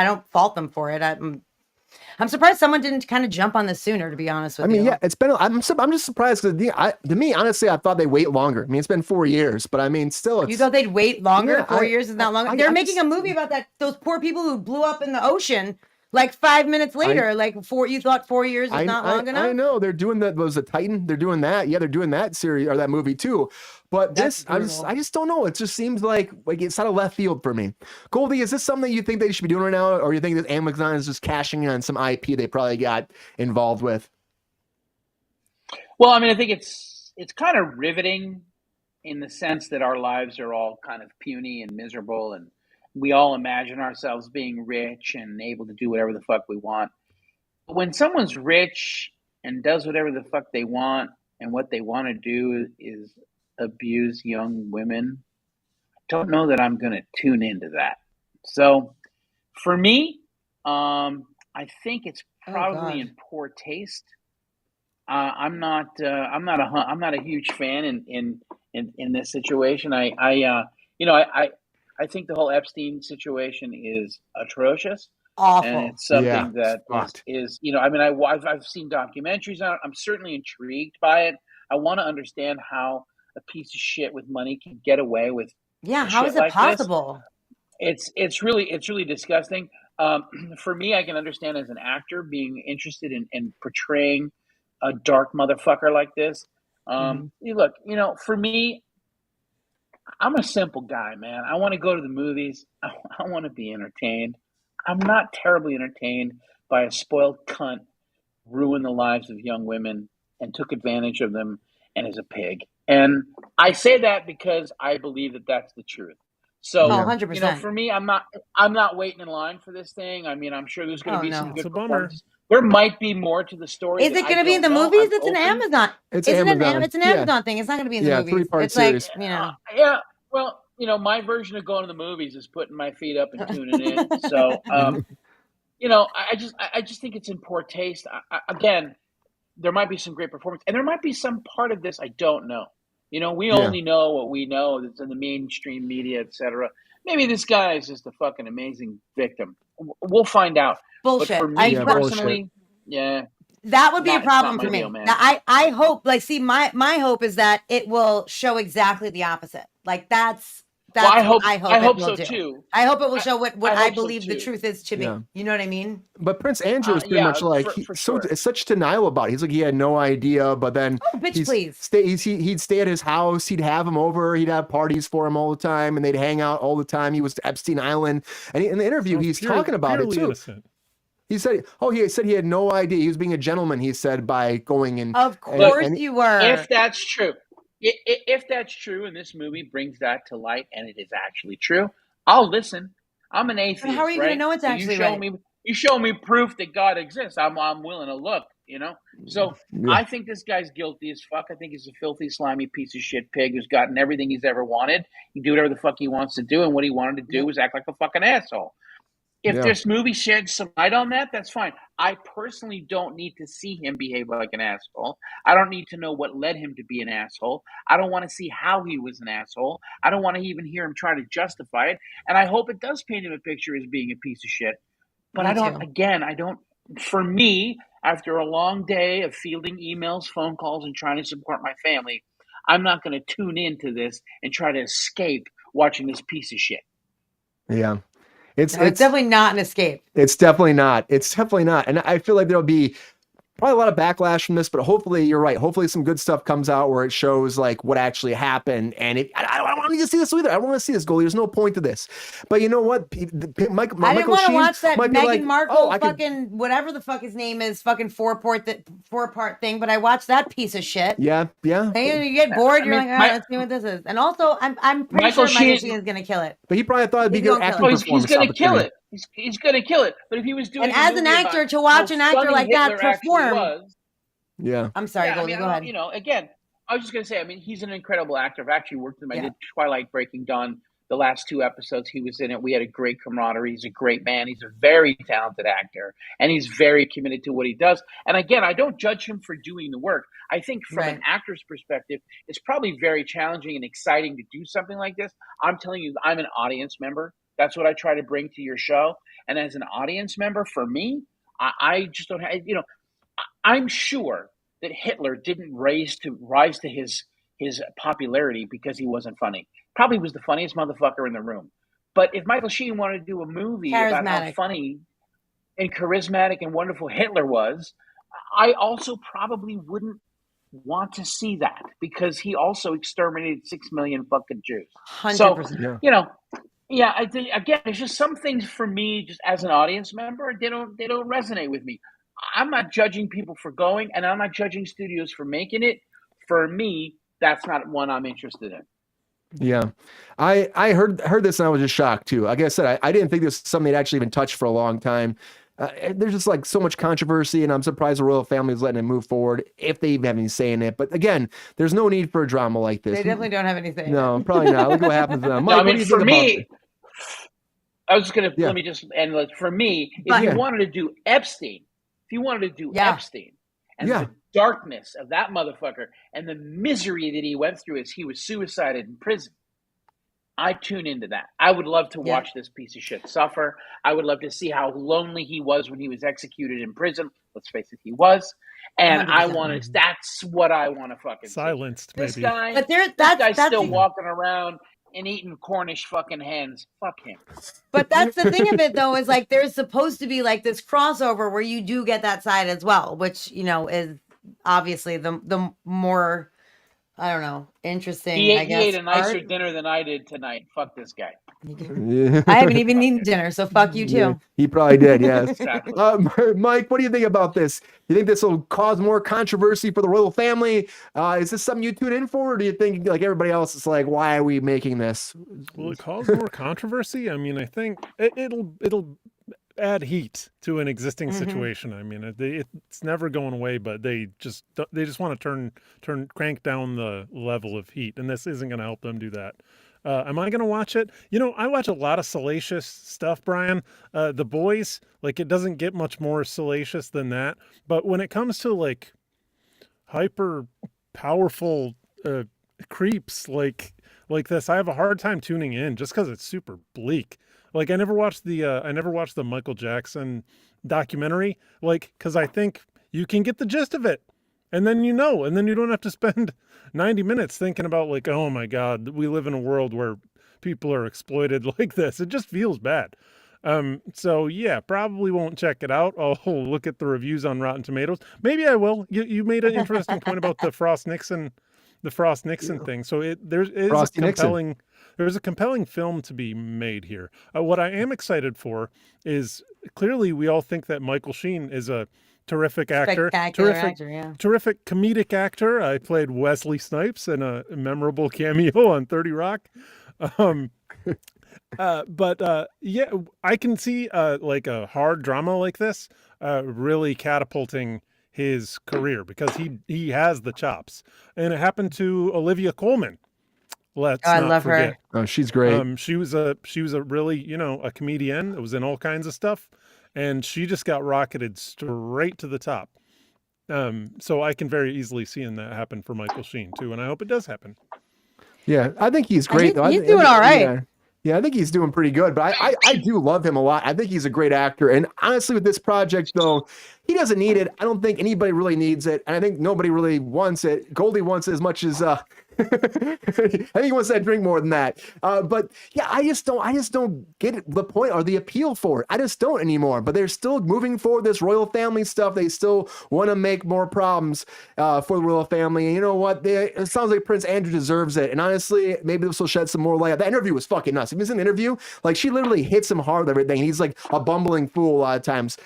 don't fault them for it. I'm surprised someone didn't kind of jump on this sooner, to be honest with you. I mean, yeah, it's been. I'm just surprised because to me, honestly, I thought they wait longer. I mean, it's been 4 years, but I mean, still, You thought they'd wait longer? Yeah, 4 years is not long. They're making a movie about those poor people who blew up in the ocean. Like 5 minutes later, you thought 4 years is not long enough? I know they're doing that. Was the Titan? They're doing that. Yeah, they're doing that series or that movie too. But I just don't know. It just seems like it's out of left field for me. Goldy, is this something you think they should be doing right now, or you think that Amazon is just cashing in on some IP they probably got involved with? Well, I mean, I think it's kind of riveting in the sense that our lives are all kind of puny and miserable, and we all imagine ourselves being rich and able to do whatever the fuck we want. But when someone's rich and does whatever the fuck they want, and what they want to do is abuse young women, I don't know that I'm going to tune into that. So for me, I think it's probably in poor taste. I'm not a huge fan in this situation. I think the whole Epstein situation is atrocious. Awful. And it's something that is I've seen documentaries on it. I'm certainly intrigued by it. I want to understand how a piece of shit with money can get away with. Yeah, how is it possible? It's really disgusting. For me, I can understand as an actor being interested in portraying a dark motherfucker like this. Look, for me, I'm a simple guy, man. I want to go to the movies. I want to be entertained. I'm not terribly entertained by a spoiled cunt ruin the lives of young women and took advantage of them and is a pig. And I say that because I believe that that's the truth. So, 100%. For me, I'm not waiting in line for this thing. I mean, I'm sure there's going to be some good performances. There might be more to the story. Is it going to be in the movies? It's an Amazon. It's an Amazon thing. It's not going to be in the movies. 3-part series. Yeah. Well, my version of going to the movies is putting my feet up and tuning in. So, I just think it's in poor taste. Again, there might be some great performance, and there might be some part of this I don't know. We only know what we know that's in the mainstream media, etc. Maybe this guy is just a fucking amazing victim. We'll find out. Bullshit. But for me personally, that would be a problem for me. Deal, man. Now, I hope, my hope is that it will show exactly the opposite. Like that's I hope so too. I hope it will show what I believe the truth is to be. You know what I mean? But Prince Andrew is pretty much like it's such denial about it. He's like he had no idea, but then he'd stay at his house. He'd have him over. He'd have parties for him all the time, and they'd hang out all the time. He was to Epstein Island, and in the interview, he's talking about it too. Innocent. He said he had no idea. He was being a gentleman. He said by going and of course you were. If that's true. If that's true, and this movie brings that to light, and it is actually true, I'll listen. I'm an atheist. But how are you going to know it's actually right? You show me proof that God exists. I'm willing to look. So I think this guy's guilty as fuck. I think he's a filthy, slimy piece of shit pig who's gotten everything he's ever wanted. He can do whatever the fuck he wants to do, and what he wanted to do was act like a fucking asshole. If this movie sheds some light on that, that's fine. I personally don't need to see him behave like an asshole. I don't need to know what led him to be an asshole. I don't want to see how he was an asshole. I don't want to even hear him try to justify it. And I hope it does paint him a picture as being a piece of shit. But for me, after a long day of fielding emails, phone calls, and trying to support my family, I'm not going to tune into this and try to escape watching this piece of shit. Yeah. It's definitely not an escape. It's definitely not. And I feel like there'll be probably a lot of backlash from this, but hopefully you're right. Hopefully some good stuff comes out where it shows like what actually happened. And I don't want to see this either. I don't want to see this, Goldy. There's no point to this. But you know what? I didn't want to watch that Meghan Markle whatever the fuck his name is, fucking four-part thing. But I watched that piece of shit. Yeah. And you get bored. You're like, all right, let's see what this is. And also, I'm pretty sure Michael Sheen is going to kill it. But he probably thought it'd be good acting performance. He's going to kill it. He's going to kill it. But if he was doing, and as an actor, to watch an actor like that perform, yeah. I'm sorry, Goldy, go ahead. You know, again, I was just going to say, I mean, he's an incredible actor. I've actually worked with him. I did Twilight Breaking Dawn. The last 2 episodes he was in it. We had a great camaraderie. He's a great man. He's a very talented actor, and he's very committed to what he does. And again, I don't judge him for doing the work. I think from an actor's perspective, it's probably very challenging and exciting to do something like this. I'm telling you, I'm an audience member. That's what I try to bring to your show. And as an audience member, for me, I just don't have, you know, I'm sure that Hitler didn't rise to his popularity because he wasn't funny. Probably was the funniest motherfucker in the room. But if Michael Sheen wanted to do a movie about how funny and charismatic and wonderful Hitler was, I also probably wouldn't want to see that because he also exterminated 6 million fucking Jews. 100%. So, you know, yeah, I think, again, it's just some things for me, just as an audience member, they don't resonate with me. I'm not judging people for going, and I'm not judging studios for making it. For me, that's not one I'm interested in. Yeah, I heard this and I was just shocked too. Like I said, I didn't think this was something they'd actually even touched for a long time. There's just like so much controversy, and I'm surprised the royal family is letting it move forward if they even have any say in it. But again, there's no need for a drama like this. They definitely don't have anything. No, probably not. Look what happens to them. Mike, no, I mean, for me, I was just gonna let me just end. For me, if you wanted to do Epstein, Epstein, and the darkness of that motherfucker and the misery that he went through as he was suicided in prison, I tune into that. I would love to watch this piece of shit suffer. I would love to see how lonely he was when he was executed in prison. Let's face it, he was. And that's what I want to fucking silenced, see. This maybe. guy, but this guy's still walking around and eating Cornish fucking hens. Fuck him. But that's the thing of it, though, is like there's supposed to be like this crossover where you do get that side as well, which, you know, is obviously the more, I don't know, interesting. He I guess ate a nicer dinner than I did tonight. Fuck this guy. I haven't even eaten dinner, so fuck you too. Yeah, he probably did. Yes. Exactly. Mike, what do you think about this? Do you think this will cause more controversy for the royal family? Is this something you tune in for, or do you think, like everybody else, it's like, why are we making this? Will it cause more controversy? I mean, I think it'll add heat to an existing situation. I mean, it's never going away, but they just want to crank down the level of heat, and this isn't going to help them do that. Am I going to watch it? You know, I watch a lot of salacious stuff, Brian. The Boys, like, it doesn't get much more salacious than that. But when it comes to like hyper powerful creeps like this, I have a hard time tuning in just because it's super bleak. Like, I never watched the Michael Jackson documentary, like, because I think you can get the gist of it. And then you don't have to spend 90 minutes thinking about like, oh my God, we live in a world where people are exploited like this. It just feels bad. So yeah, probably won't check it out. I'll look at the reviews on Rotten Tomatoes. Maybe I will. You made an interesting point about the Frost Nixon thing. So there's a compelling film to be made here. What I am excited for is, clearly we all think that Michael Sheen is a terrific actor, terrific comedic actor. I played Wesley Snipes in a memorable cameo on 30 Rock. But I can see like a hard drama like this really catapulting his career because he has the chops. And it happened to Olivia Colman. I love her. Oh, she's great. She was a really, a comedian that was in all kinds of stuff. And she just got rocketed straight to the top. So I can very easily see that happen for Michael Sheen too, and I hope it does happen. Yeah, I think he's great. He's doing all right. Yeah, I think he's doing pretty good, but I do love him a lot. I think he's a great actor. And honestly, with this project, though, he doesn't need it. I don't think anybody really needs it, and I think nobody really wants it. Goldy wants it as much as I think he wants that drink more than that. But yeah, I just don't get the point or the appeal for it. I just don't anymore. But they're still moving forward this royal family stuff. They still want to make more problems for the royal family. And you know what? It sounds like Prince Andrew deserves it. And honestly, maybe this will shed some more light. That interview was fucking nuts. If you seen the interview, like she literally hits him hard with everything. He's like a bumbling fool a lot of times,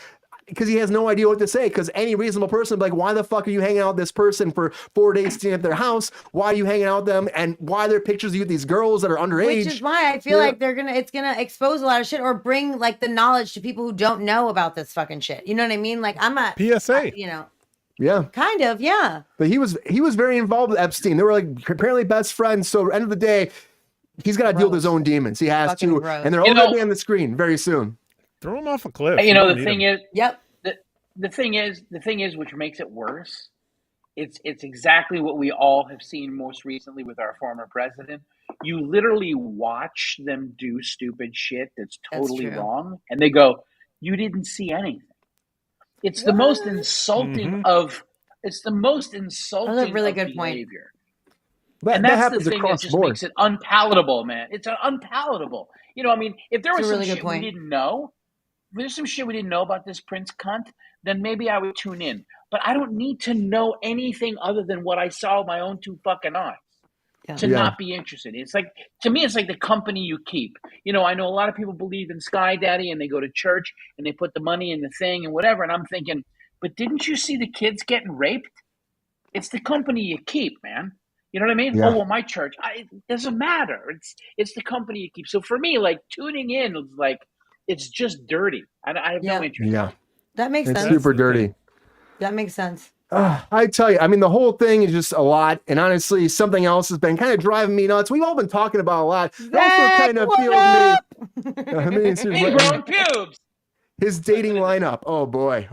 because he has no idea what to say. Because any reasonable person would be like, why the fuck are you hanging out with this person for 4 days staying at their house? Why are you hanging out with them? And why are there pictures of you with these girls that are underage? Which is why I feel like it's gonna expose a lot of shit, or bring like the knowledge to people who don't know about this fucking shit. You know what I mean? Like I'm a PSA. Yeah. Kind of, yeah. But he was very involved with Epstein. They were like apparently best friends. So at the end of the day, he's got to deal with his own demons. He has Fucking to. gross. And they're all going to be on the screen very soon. Throw him off a cliff. The thing is, Yep. the thing is, which makes it worse, it's exactly what we all have seen most recently with our former president. You literally watch them do stupid shit that's totally wrong, and they go, "You didn't see anything." It's the most insulting of. It's the most insulting. That's a really good behavior. Point. And that's the thing that just makes it unpalatable, man. It's unpalatable. You know, I mean, if there was some shit we didn't know, if there's some shit we didn't know about this Prince cunt, then maybe I would tune in. But I don't need to know anything other than what I saw with my own two fucking eyes to not be interested. It's like, to me, it's like the company you keep. You know, I know a lot of people believe in Sky Daddy and they go to church and they put the money in the thing and whatever. And I'm thinking, but didn't you see the kids getting raped? It's the company you keep, man. You know what I mean? Yeah. Oh, well, my church, it doesn't matter. It's the company you keep. So for me, like tuning in is like, it's just dirty. I have no interest. Yeah. That makes sense. It's super dirty. That makes sense. I tell you, I mean, the whole thing is just a lot. And honestly, something else has been kind of driving me nuts. We've all been talking about a lot. It also kind of feels me. Growing pubes. His dating lineup. Oh boy.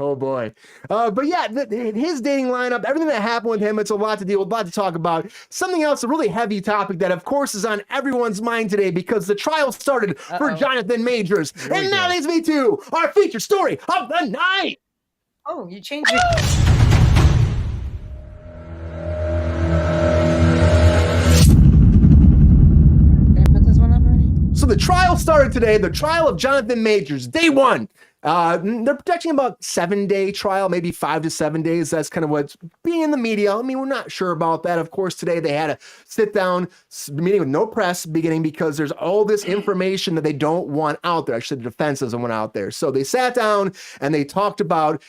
But yeah, his dating lineup, everything that happened with him, it's a lot to deal with, a lot to talk about. Something else, a really heavy topic that, of course, is on everyone's mind today because the trial started for Jonathan Majors. And now leads me to our featured story of the night. Oh, you changed it. So the trial started today, the trial of Jonathan Majors, day one. They're projecting about 7-day trial, maybe 5 to 7 days. That's kind of what's being in the media. I mean, we're not sure about that. Of course, today they had a sit down meeting with no press beginning because there's all this information that they don't want out there. Actually, the defense doesn't want out there. So they sat down and they talked about,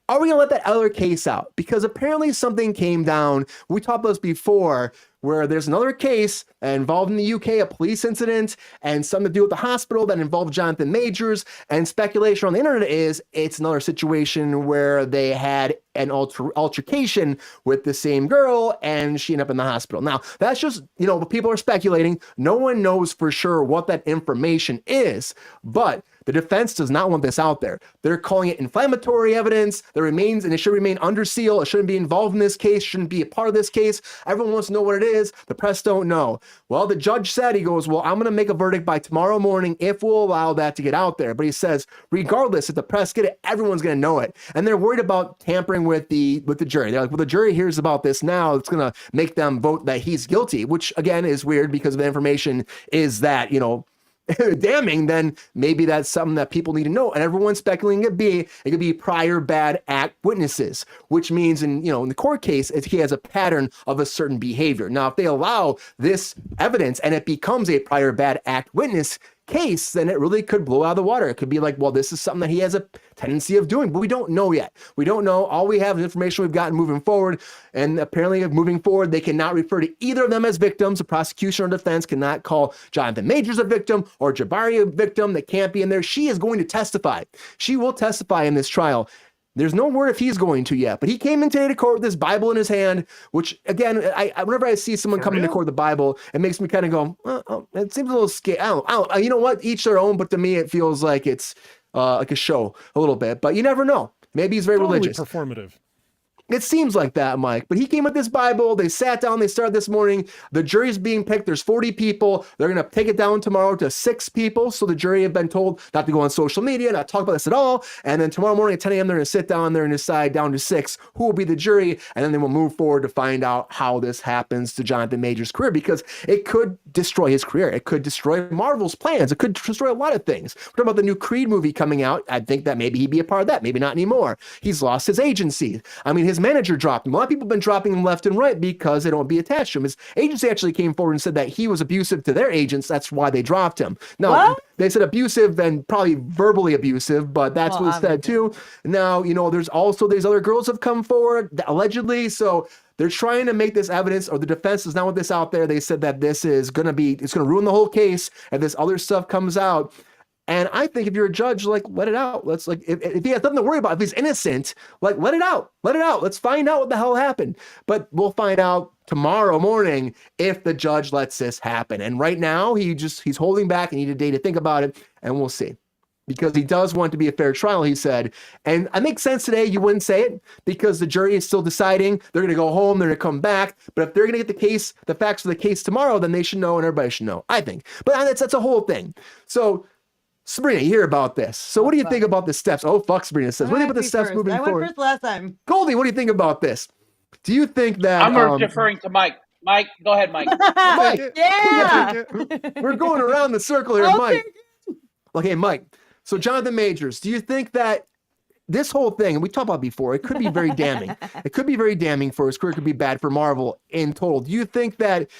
are we going to let that other case out? Because apparently something came down. We talked about this before, where there's another case involved in the UK, a police incident, and something to do with the hospital that involved Jonathan Majors. And speculation on the internet is it's another situation where they had an altercation with the same girl and she ended up in the hospital. Now, that's just, people are speculating. No one knows for sure what that information is, but the defense does not want this out there. They're calling it inflammatory evidence that remains, and it should remain under seal. It shouldn't be involved in this case, shouldn't be a part of this case. Everyone wants to know what it is. The press don't know. Well, the judge said, he goes, well, I'm going to make a verdict by tomorrow morning if we'll allow that to get out there. But he says, regardless, if the press get it, everyone's going to know it. And they're worried about tampering with the jury. They're like, well, the jury hears about this now. It's going to make them vote that he's guilty, which again is weird because the information is that, damning, then maybe that's something that people need to know. And everyone's speculating it could be prior bad act witnesses, which means in the court case, he has a pattern of a certain behavior. Now, if they allow this evidence and it becomes a prior bad act witness case, then it really could blow out of the water. It could be like, well, this is something that he has a tendency of doing, but we don't know yet. We don't know. All we have is information we've gotten moving forward. And apparently moving forward, they cannot refer to either of them as victims. The prosecution or defense cannot call Jonathan Majors a victim or Jabari a victim. They can't be in there. She is going to testify. She will testify in this trial. There's no word if he's going to yet, but he came in today to court with this Bible in his hand, which again, whenever I see someone coming to court with the Bible, it makes me kind of go, it seems a little scary. I don't, you know what? Each their own, but to me, it feels like it's like a show a little bit, but you never know. Maybe he's very religious. Performative. It seems like that, Mike. But he came with this Bible. They sat down. They started this morning. The jury's being picked. There's 40 people. They're going to take it down tomorrow to 6 people. So the jury have been told not to go on social media, not talk about this at all. And then tomorrow morning at 10 a.m., they're going to sit down there and decide down to 6 who will be the jury. And then they will move forward to find out how this happens to Jonathan Majors' career, because it could destroy his career. It could destroy Marvel's plans. It could destroy a lot of things. We're talking about the new Creed movie coming out. I think that maybe he'd be a part of that. Maybe not anymore. He's lost his agency. I mean, his manager dropped him. A lot of people have been dropping him left and right because they don't be attached to him. His agency actually came forward and said that he was abusive to their agents. That's why they dropped him. Now, What? they said abusive and probably verbally abusive, but that's what it said too. Now, there's also these other girls have come forward allegedly. So they're trying to make this evidence, or the defense does not want this out there. They said that this is it's going to ruin the whole case if this other stuff comes out. And I think if you're a judge, let it out. Let's if he has nothing to worry about, if he's innocent, let it out. Let it out. Let's find out what the hell happened. But we'll find out tomorrow morning if the judge lets this happen. And right now he's holding back and need a day to think about it, and we'll see. Because he does want it to be a fair trial, he said. And it makes sense today you wouldn't say it, because the jury is still deciding. They're going to go home, they're going to come back. But if they're going to get the facts of the case tomorrow, then they should know, and everybody should know, I think. But that's a whole thing. So Sabrina, you hear about this. So what do you think about the steps? Oh, fuck, Sabrina says. What do you think about the steps moving forward? I went first last time. Goldy, what do you think about this? Do you think that... I'm deferring to Mike. Mike, go ahead, Mike. Mike, Yeah. we're going around the circle here, Mike. Okay, Mike. So Jonathan Majors, do you think that this whole thing, and we talked about it before, it could be very damning. It could be very damning for his career. It could be bad for Marvel in total. Do you think that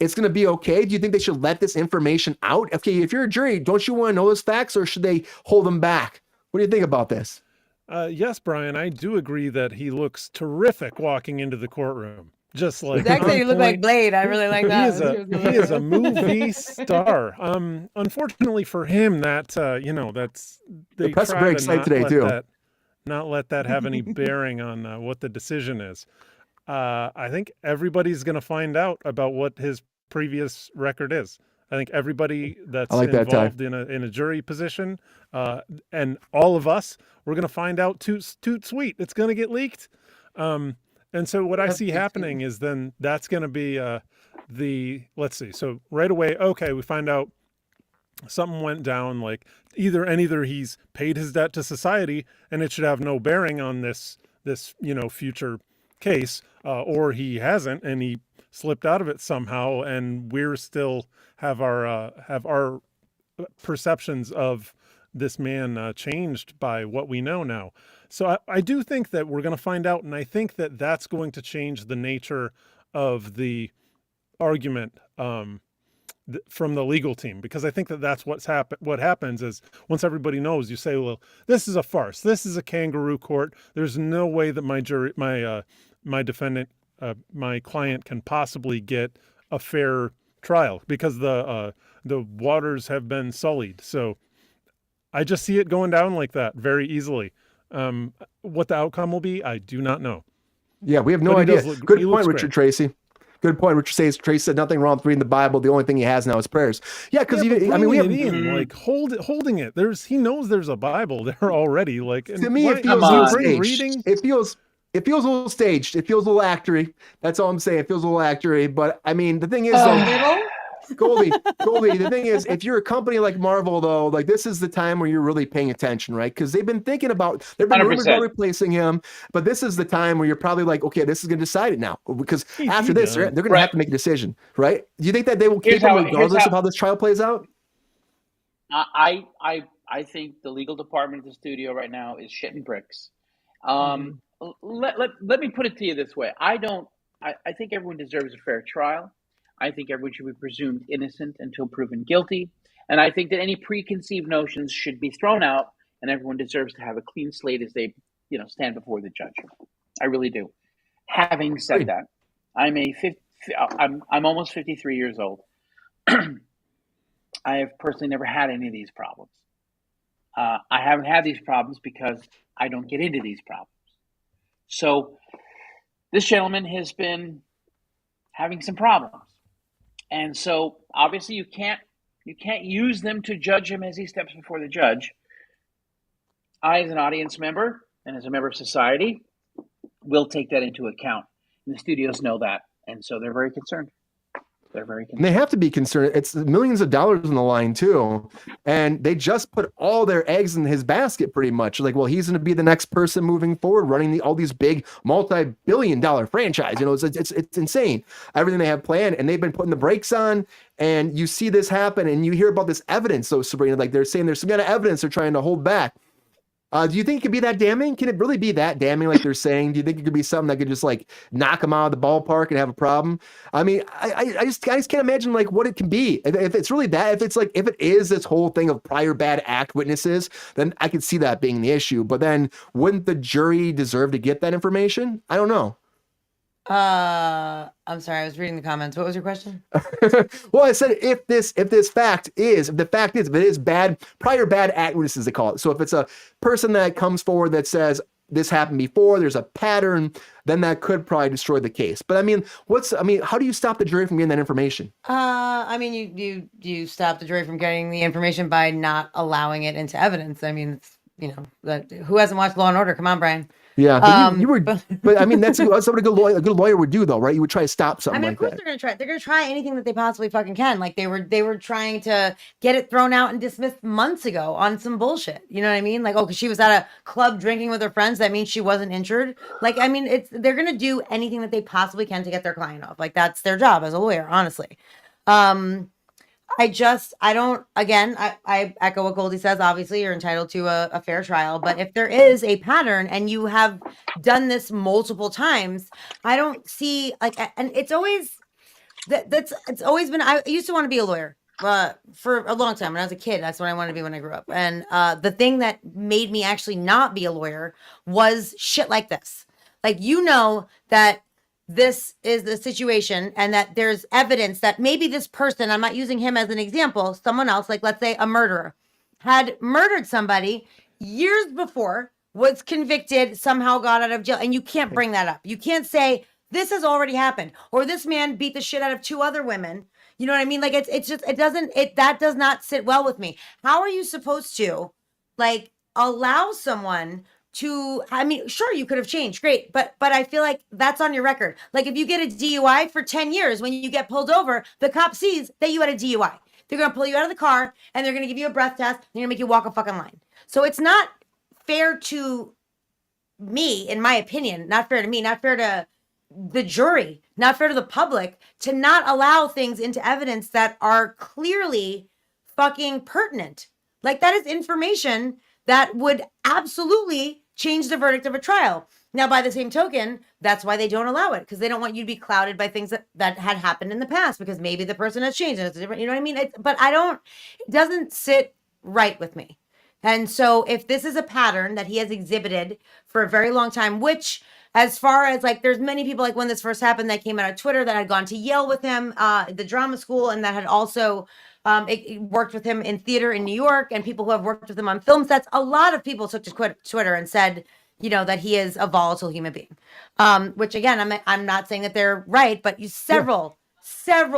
it's going to be okay? Do you think they should let this information out? Okay, if you're a jury, don't you want to know those facts, or should they hold them back? What do you think about this? Yes, Brian, I do agree that he looks terrific walking into the courtroom. Just like Exactly, you look like Blade. I really like that. He is a movie star. Unfortunately for him, that's the press are very excited today too. Not let that have any bearing on what the decision is. I think everybody's going to find out about what his previous record is. I think everybody that's involved in a jury position, and all of us, we're going to find out toot sweet. It's going to get leaked. And so what I see happening is then that's going to be let's see. So right away, okay, we find out something went down, like either he's paid his debt to society and it should have no bearing on this future case, or he hasn't and he slipped out of it somehow, and we're still have our perceptions of this man changed by what we know now. So I do think that we're going to find out, and I think that that's going to change the nature of the argument from the legal team, because I think that that's what happens is once everybody knows, you say, well, this is a farce. This is a kangaroo court. There's no way that my defendant, my client can possibly get a fair trial because the waters have been sullied. So I just see it going down like that very easily. What the outcome will be, I do not know. Yeah, we have no idea. Good point, Richard Tracy. Good point. Richard Tracy said nothing wrong with reading the Bible. The only thing he has now is prayers. Yeah, because we have holding it. He knows there's a Bible there already. Like to me, it feels a little staged. It feels a little staged. It feels a little actory. That's all I'm saying. It feels a little actory. But I mean, the thing is, Goldy, the thing is, if you're a company like Marvel, though, like this is the time where you're really paying attention, right? Because they've been thinking about, they've been rumors about replacing him, but this is the time where you're probably like, okay, this is going to decide it now, because after this, they're going to have to make a decision, right? Do you think that they will keep him regardless of how this trial plays out? I think the legal department of the studio right now is shitting bricks. Let me put it to you this way. I think everyone deserves a fair trial. I think everyone should be presumed innocent until proven guilty. And I think that any preconceived notions should be thrown out, and everyone deserves to have a clean slate as they, stand before the judge. I really do. Having said that, I'm almost 53 years old. I have personally never had any of these problems. I haven't had these problems because I don't get into these problems. So this gentleman has been having some problems. And so obviously you can't use them to judge him as he steps before the judge. I, as an audience member and as a member of society, will take that into account. And the studios know that, and so they're very concerned. They're very And they concerned. have to be concerned. It's millions of dollars on the line too, and they just put all their eggs in his basket pretty much. Like, well, he's going to be the next person moving forward, running all these big multi-billion-dollar franchise. It's insane everything they have planned, and they've been putting the brakes on. And you see this happen, and you hear about this evidence. So Sabrina, like they're saying, there's some kind of evidence they're trying to hold back. Do you think it could be that damning? Can it really be that damning, like they're saying? Do you think it could be something that could just like knock them out of the ballpark and have a problem? I mean, I just can't imagine like what it can be. If it's really that, if it is this whole thing of prior bad act witnesses, then I could see that being the issue. But then wouldn't the jury deserve to get that information? I don't know. I'm sorry, I was reading the comments. What was your question? Well, I said if the fact is bad, prior bad act witnesses, they call it. So if it's a person that comes forward that says this happened before, there's a pattern, then that could probably destroy the case. But I mean, how do you stop the jury from getting that information? I mean, you stop the jury from getting the information by not allowing it into evidence. I mean, it's, who hasn't watched Law and Order? Come on, Brian. Yeah, but I mean, that's what a good lawyer would do, though, right? You would try to stop something like that. Of course they're gonna try. They're gonna try anything that they possibly fucking can. Like they were trying to get it thrown out and dismissed months ago on some bullshit. You know what I mean? Like, because she was at a club drinking with her friends, that means she wasn't injured. Like, I mean, they're gonna do anything that they possibly can to get their client off. Like, that's their job as a lawyer, honestly. I echo what Goldy says. Obviously, you're entitled to a fair trial. But if there is a pattern and you have done this multiple times, I don't see and it's always it's always been. I used to want to be a lawyer for a long time. When I was a kid, that's what I wanted to be when I grew up. And the thing that made me actually not be a lawyer was shit like this. Like, that this is the situation and that there's evidence that maybe this person, I'm not using him as an example, someone else, like let's say a murderer, had murdered somebody years before, was convicted, somehow got out of jail. And you can't bring that up. You can't say this has already happened, or this man beat the shit out of 2 other women. You know what I mean? Like that does not sit well with me. How are you supposed to allow someone to, I mean, sure, you could have changed. Great. But I feel like that's on your record. Like, if you get a DUI for 10 years, when you get pulled over, the cop sees that you had a DUI. They're going to pull you out of the car and they're going to give you a breath test. They're going to make you walk a fucking line. So it's not fair to me, in my opinion, not fair to me, not fair to the jury, not fair to the public, to not allow things into evidence that are clearly fucking pertinent. Like, that is information that would absolutely change the verdict of a trial. Now, by the same token, that's why they don't allow it, because they don't want you to be clouded by things that had happened in the past, because maybe the person has changed and it's different, you know what I mean? It doesn't sit right with me. And so if this is a pattern that he has exhibited for a very long time, which, as far as there's many people, like when this first happened, that came out of Twitter, that had gone to Yale with him, the drama school, and that had also worked with him in theater in New York, and people who have worked with him on film sets. A lot of people took to Twitter and said, that he is a volatile human being. Which, again, I'm not saying that they're right, but several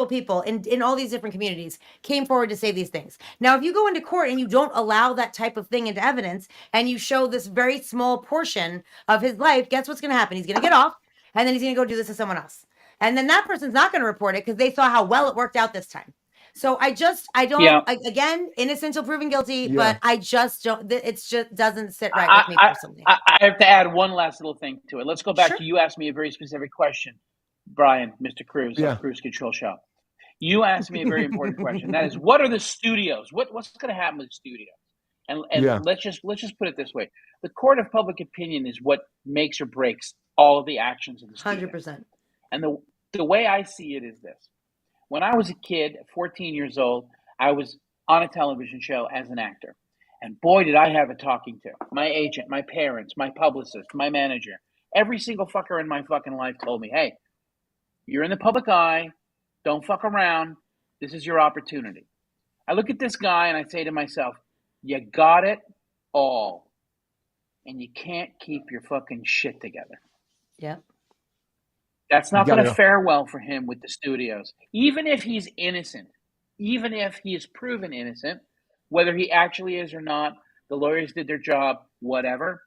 people in all these different communities came forward to say these things. Now, if you go into court and you don't allow that type of thing into evidence, and you show this very small portion of his life, guess what's going to happen? He's going to get off, and then he's going to go do this to someone else. And then that person's not going to report it because they saw how well it worked out this time. So again, innocent till proven guilty, but I just don't, it just doesn't sit right with me personally. I have to add one last little thing to it. Let's go back to, you asked me a very specific question, Brian, Mr. Kruse, of Kruse Control Show. You asked me a very important question. That is, what are the studios? What's going to happen with the studios? And let's just put it this way. The court of public opinion is what makes or breaks all of the actions of the studio. 100%. And the way I see it is this. When I was a kid, 14 years old, I was on a television show as an actor. And boy, did I have a talking to. My agent, my parents, my publicist, my manager. Every single fucker in my fucking life told me, hey, you're in the public eye. Don't fuck around. This is your opportunity. I look at this guy and I say to myself, you got it all. And you can't keep your fucking shit together. Yeah. That's not going to fare well for him with the studios. Even if he's innocent, even if he is proven innocent, whether he actually is or not, the lawyers did their job, whatever.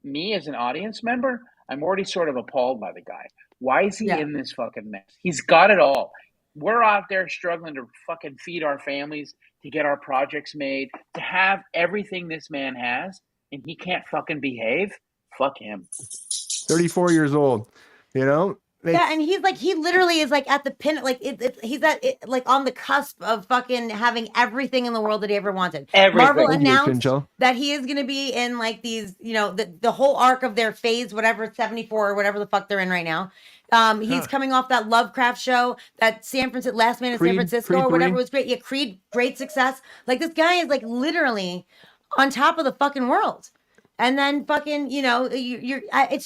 Me as an audience member, I'm already sort of appalled by the guy. Why is he Yeah. in this fucking mess? He's got it all. We're out there struggling to fucking feed our families, to get our projects made, to have everything this man has, and he can't fucking behave. Fuck him. 34 years old, you know? Yeah, and he's like, he literally is like at the pin, like he's like on the cusp of fucking having everything in the world that he ever wanted. Everything. Marvel Thank you, announced Chinchilla. that he is going to be in like these, you know, the whole arc of their phase, whatever 74 or whatever the fuck they're in right now. He's coming off that Lovecraft show, that Last Man in San Francisco, Creed or whatever 3. was great. Yeah, Creed, great success. Like this guy is like literally on top of the fucking world. And then fucking, you know, it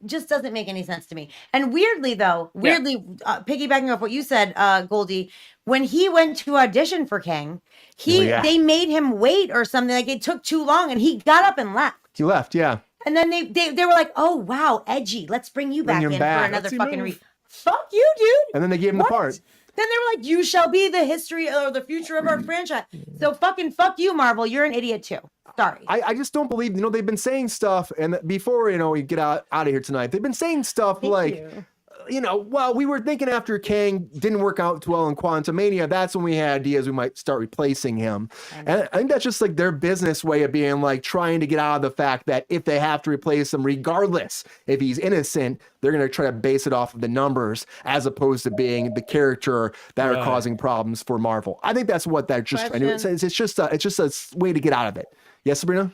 just doesn't make any sense to me. And weirdly, piggybacking off what you said, Goldy, when he went to audition for King, they made him wait or something. Like it took too long, and he got up and left. He left, yeah. And then they were like, "Oh wow, edgy. Let's bring you back in for another Gutsy fucking move. Fuck you, dude." And then they gave him the part. Then they were like, "You shall be the history or the future of our franchise." So fucking fuck you, Marvel. You're an idiot too. Sorry. I just don't believe, you know, they've been saying stuff, and before, you know, we get out of here tonight, they've been saying stuff you know, well, we were thinking after Kang didn't work out too well in Quantumania, that's when we had ideas we might start replacing him. And I think that's just like their business way of being like trying to get out of the fact that if they have to replace him, regardless if he's innocent, they're going to try to base it off of the numbers as opposed to being the character that are causing problems for Marvel. I think that's what they're just trying to do. It's just a way to get out of it. Yes, Sabrina?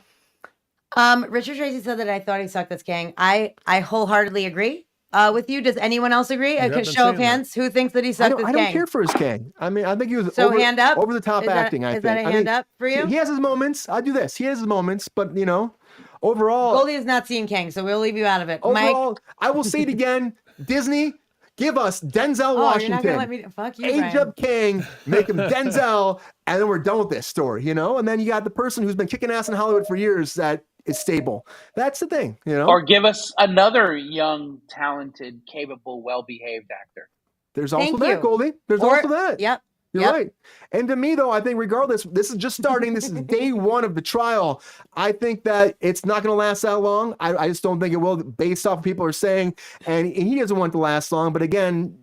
Richard Tracy said that I thought he sucked as Kang. I wholeheartedly agree with you. Does anyone else agree? A show of hands. Who thinks that he sucked as Kang? I don't care for his Kang. I mean, I think he was hand up? over the top acting. Is that a hand up for you? He has his moments. I'll do this. He has his moments, but you know, overall, Goldie has not seen Kang, so we'll leave you out of it. Overall, Mike? I will say it again. Disney, give us Denzel Washington. You're not gonna let me. Fuck you, Age Brian. up Kang, make him Denzel, and then we're done with this story, you know? And then you got the person who's been kicking ass in Hollywood for years that is stable. That's the thing, you know? Or give us another young, talented, capable, well-behaved actor. There's also that, Goldie. There's also that. Yep. You're right. And to me, though, I think regardless, this is just starting. This is day one of the trial. I think that it's not going to last that long. I just don't think it will, based off what people are saying. And he doesn't want it to last long. But again,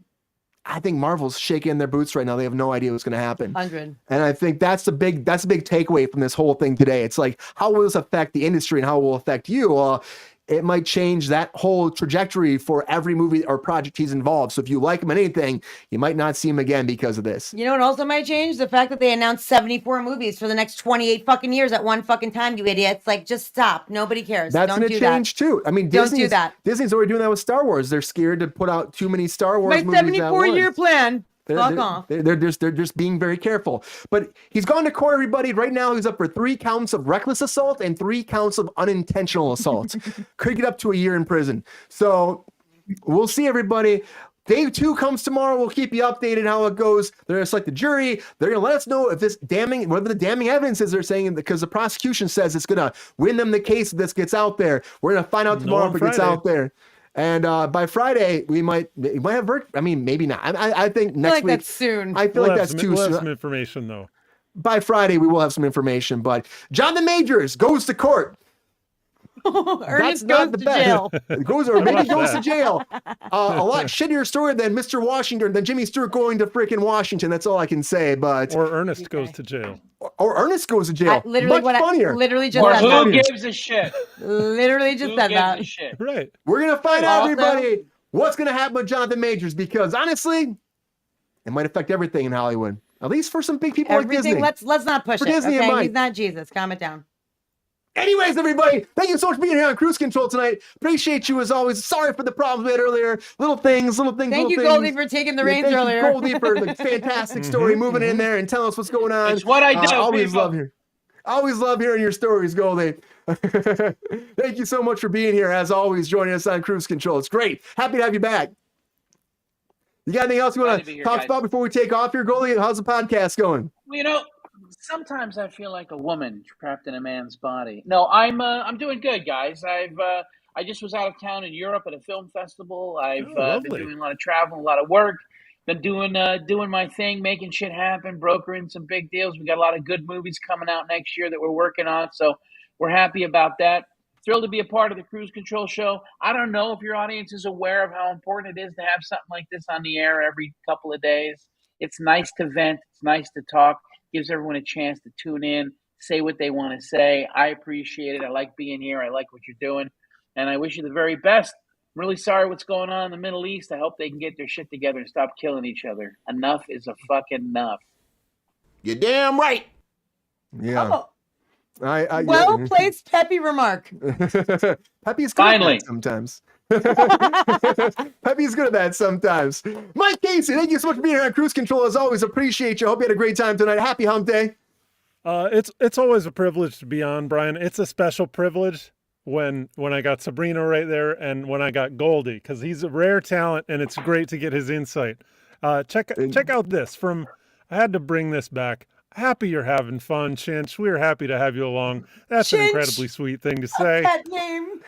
I think Marvel's shaking their boots right now. They have no idea what's going to happen. 100. And I think that's a big takeaway from this whole thing today. It's like, how will this affect the industry and how it will affect you? It might change that whole trajectory for every movie or project he's involved. So if you like him in anything, you might not see him again because of this. You know what also might change? The fact that they announced 74 movies for the next 28 fucking years at one fucking time, you idiots. Like, just stop. Nobody cares. That's going to change too. I mean, Disney's already doing that with Star Wars. They're scared to put out too many Star Wars movies at once. My 74-year plan. Fuck off. They're just being very careful. But he's gone to court, everybody. Right now, he's up for 3 counts of reckless assault and 3 counts of unintentional assault. Could get up to a year in prison. So we'll see, everybody. Day 2 comes tomorrow. We'll keep you updated how it goes. They're going to select the jury. They're going to let us know if whatever the damning evidence is they're saying, because the prosecution says it's going to win them the case if this gets out there. We're going to find out tomorrow if it gets out there. And by Friday, we might have I mean, maybe not. I think next week. That's soon. I feel like that's too soon. We'll have some information, though. By Friday, we will have some information. But Jonathan Majors goes to court. Ernest goes to jail. goes to jail. A lot shittier story than Mr. Washington, than Jimmy Stewart going to freaking Washington. That's all I can say. But or Ernest goes to jail. Or Ernest goes to jail. Literally, Much funnier. I literally just or said who that. gives a shit? Literally just who said gives that. A shit? Right. We're gonna find out, everybody, what's gonna happen with Jonathan Majors, because honestly, it might affect everything in Hollywood. At least for some big people like Disney. Let's not push for it. Disney, Okay, it might. he's not Jesus. Calm it down. Anyways, everybody, thank you so much for being here on Cruise Control tonight. Appreciate you as always. Sorry for the problems we had earlier. Little things. Thank you, Goldy, for taking the reins earlier. Thank you, Goldy, for the fantastic story, moving in there and telling us what's going on. It's what I do. Always love hearing your stories, Goldy. Thank you so much for being here, as always, joining us on Cruise Control. It's great. Happy to have you back. You got anything else you want to talk about before we take off here, Goldy? How's the podcast going? Well, you know, sometimes I feel like a woman trapped in a man's body. No, I'm doing good, guys. I just was out of town in Europe at a film festival. I've been doing a lot of travel, a lot of work. Been doing my thing, making shit happen, brokering some big deals. We got a lot of good movies coming out next year that we're working on, so we're happy about that. Thrilled to be a part of the Cruise Control Show. I don't know if your audience is aware of how important it is to have something like this on the air every couple of days. It's nice to vent. It's nice to talk. Gives everyone a chance to tune in, say what they want to say. I appreciate it. I like being here. I like what you're doing. And I wish you the very best. I'm really sorry what's going on in the Middle East. I hope they can get their shit together and stop killing each other. Enough is a fucking enough. You're damn right. Yeah. Oh, I well placed, peppy remark. Peppy's good Finally. at that sometimes. Peppy's good at that sometimes. Mike Casey, thank you so much for being here on Cruise Control. As always, appreciate you. Hope you had a great time tonight. Happy Hump Day. It's always a privilege to be on, Brian. It's a special privilege when I got Sabrina right there and when I got Goldy, because he's a rare talent and it's great to get his insight. Check out this from. I had to bring this back. Happy you're having fun, Chinch. We're happy to have you along. That's an Chinch. incredibly sweet thing to say. Pet name.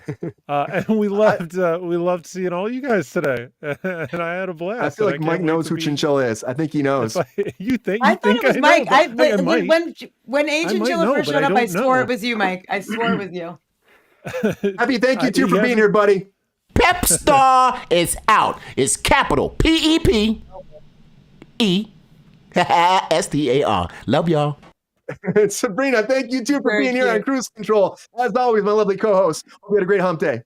And we loved seeing all you guys today, and I had a blast. I feel like and Mike can't wait knows to who be- Chinchilla is. I think he knows. You think? I thought it was know, Mike. but I might. When Agent might Chilla know, first but showed I up, I don't swore know. it was you, Mike. I swore it was you. Happy, thank you too He for being hasn't- here, buddy. Pep Star is out. It's capital PEPESTAR. Love y'all. Sabrina, thank you too for Very being here on cute. Cruise Control. As always, my lovely co-host. Hope you had a great hump day.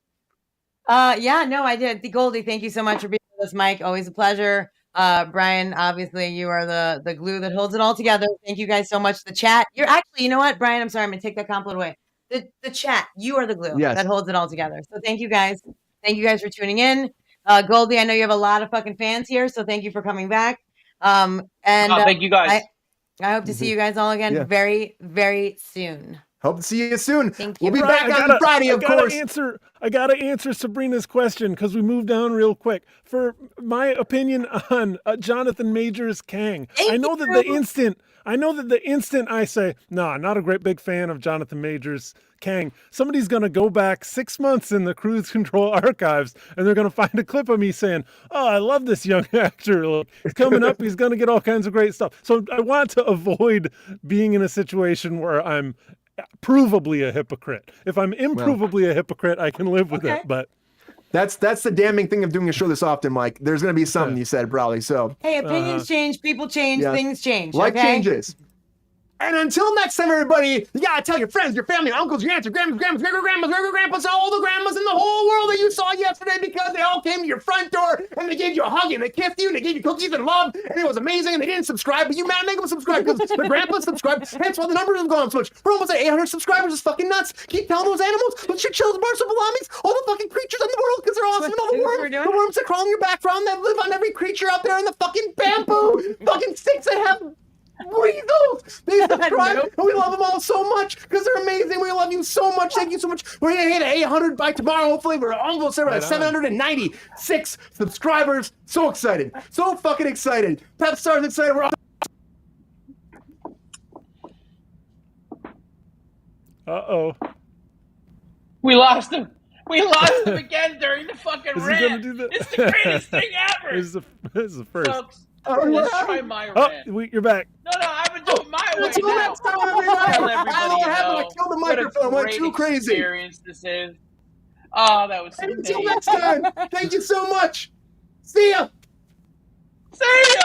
Yeah, no, I did. The Goldy, thank you so much for being with us, Mike. Always a pleasure. Brian, obviously you are the glue that holds it all together. Thank you guys so much. The chat, you're actually, you know what, Brian, I'm sorry, I'm gonna take that compliment away. The chat, you are the glue Yes. that holds it all together. So thank you guys. Thank you guys for tuning in. Goldy, I know you have a lot of fucking fans here, so thank you for coming back. And Thank you guys. I hope to see you guys all again Yeah. very, very soon. Hope to see you soon. Thank We'll you. be back on Friday, of course. I gotta answer Sabrina's question because we moved down real quick. For my opinion on Jonathan Majors Kang, I know that the instant I say, nah, not a great big fan of Jonathan Majors Kang, somebody's gonna go back 6 months in the Cruise Control archives and they're gonna find a clip of me saying, oh, I love this young actor. Look, he's coming up, he's gonna get all kinds of great stuff. So I want to avoid being in a situation where I'm provably a hypocrite. If I'm improvably a hypocrite, I can live with it. But That's the damning thing of doing a show this often, Mike. There's going to be something you said, probably. So Hey, opinions change, people change, Yeah. things change. life okay? changes. And until next time, everybody, you gotta tell your friends, your family, your uncles, your aunts, your grandmas, great-grandmas, all the grandmas in the whole world that you saw yesterday, because they all came to your front door and they gave you a hug and they kissed you and they gave you cookies and love and it was amazing and they didn't subscribe, but you mad make them subscribe because the grandpas subscribed. Hence why the numbers have gone so much. We're almost at 800 subscribers. It's fucking nuts. Keep telling those animals, those chinchillas, marsupials, all the fucking creatures in the world, because they're awesome. And all the That's what worms, we're doing? the worms that crawl in your background that live on every creature out there in the fucking bamboo, fucking sticks that have weasels. They subscribe, Nope. and we love them all so much because they're amazing. We love you so much. Thank you so much. We're gonna hit 800 by tomorrow. Hopefully, we're almost there. We're at Right on. 796 subscribers. So excited. So fucking excited. Pep Star's excited. We're all uh-oh. We lost him. We lost him again during the fucking Is he gonna rant. do that? It's the greatest thing ever. This is the first. Folks, Oh, let's yeah. try my Oh, rant. you're back. No, I'm gonna do it my way Until now. next time, everybody. I Tell don't know everybody what happened. I know killed the what a microphone. Went great too crazy. experience this is. Oh, that was so Until amazing. next time. Thank you so much. See ya. See ya.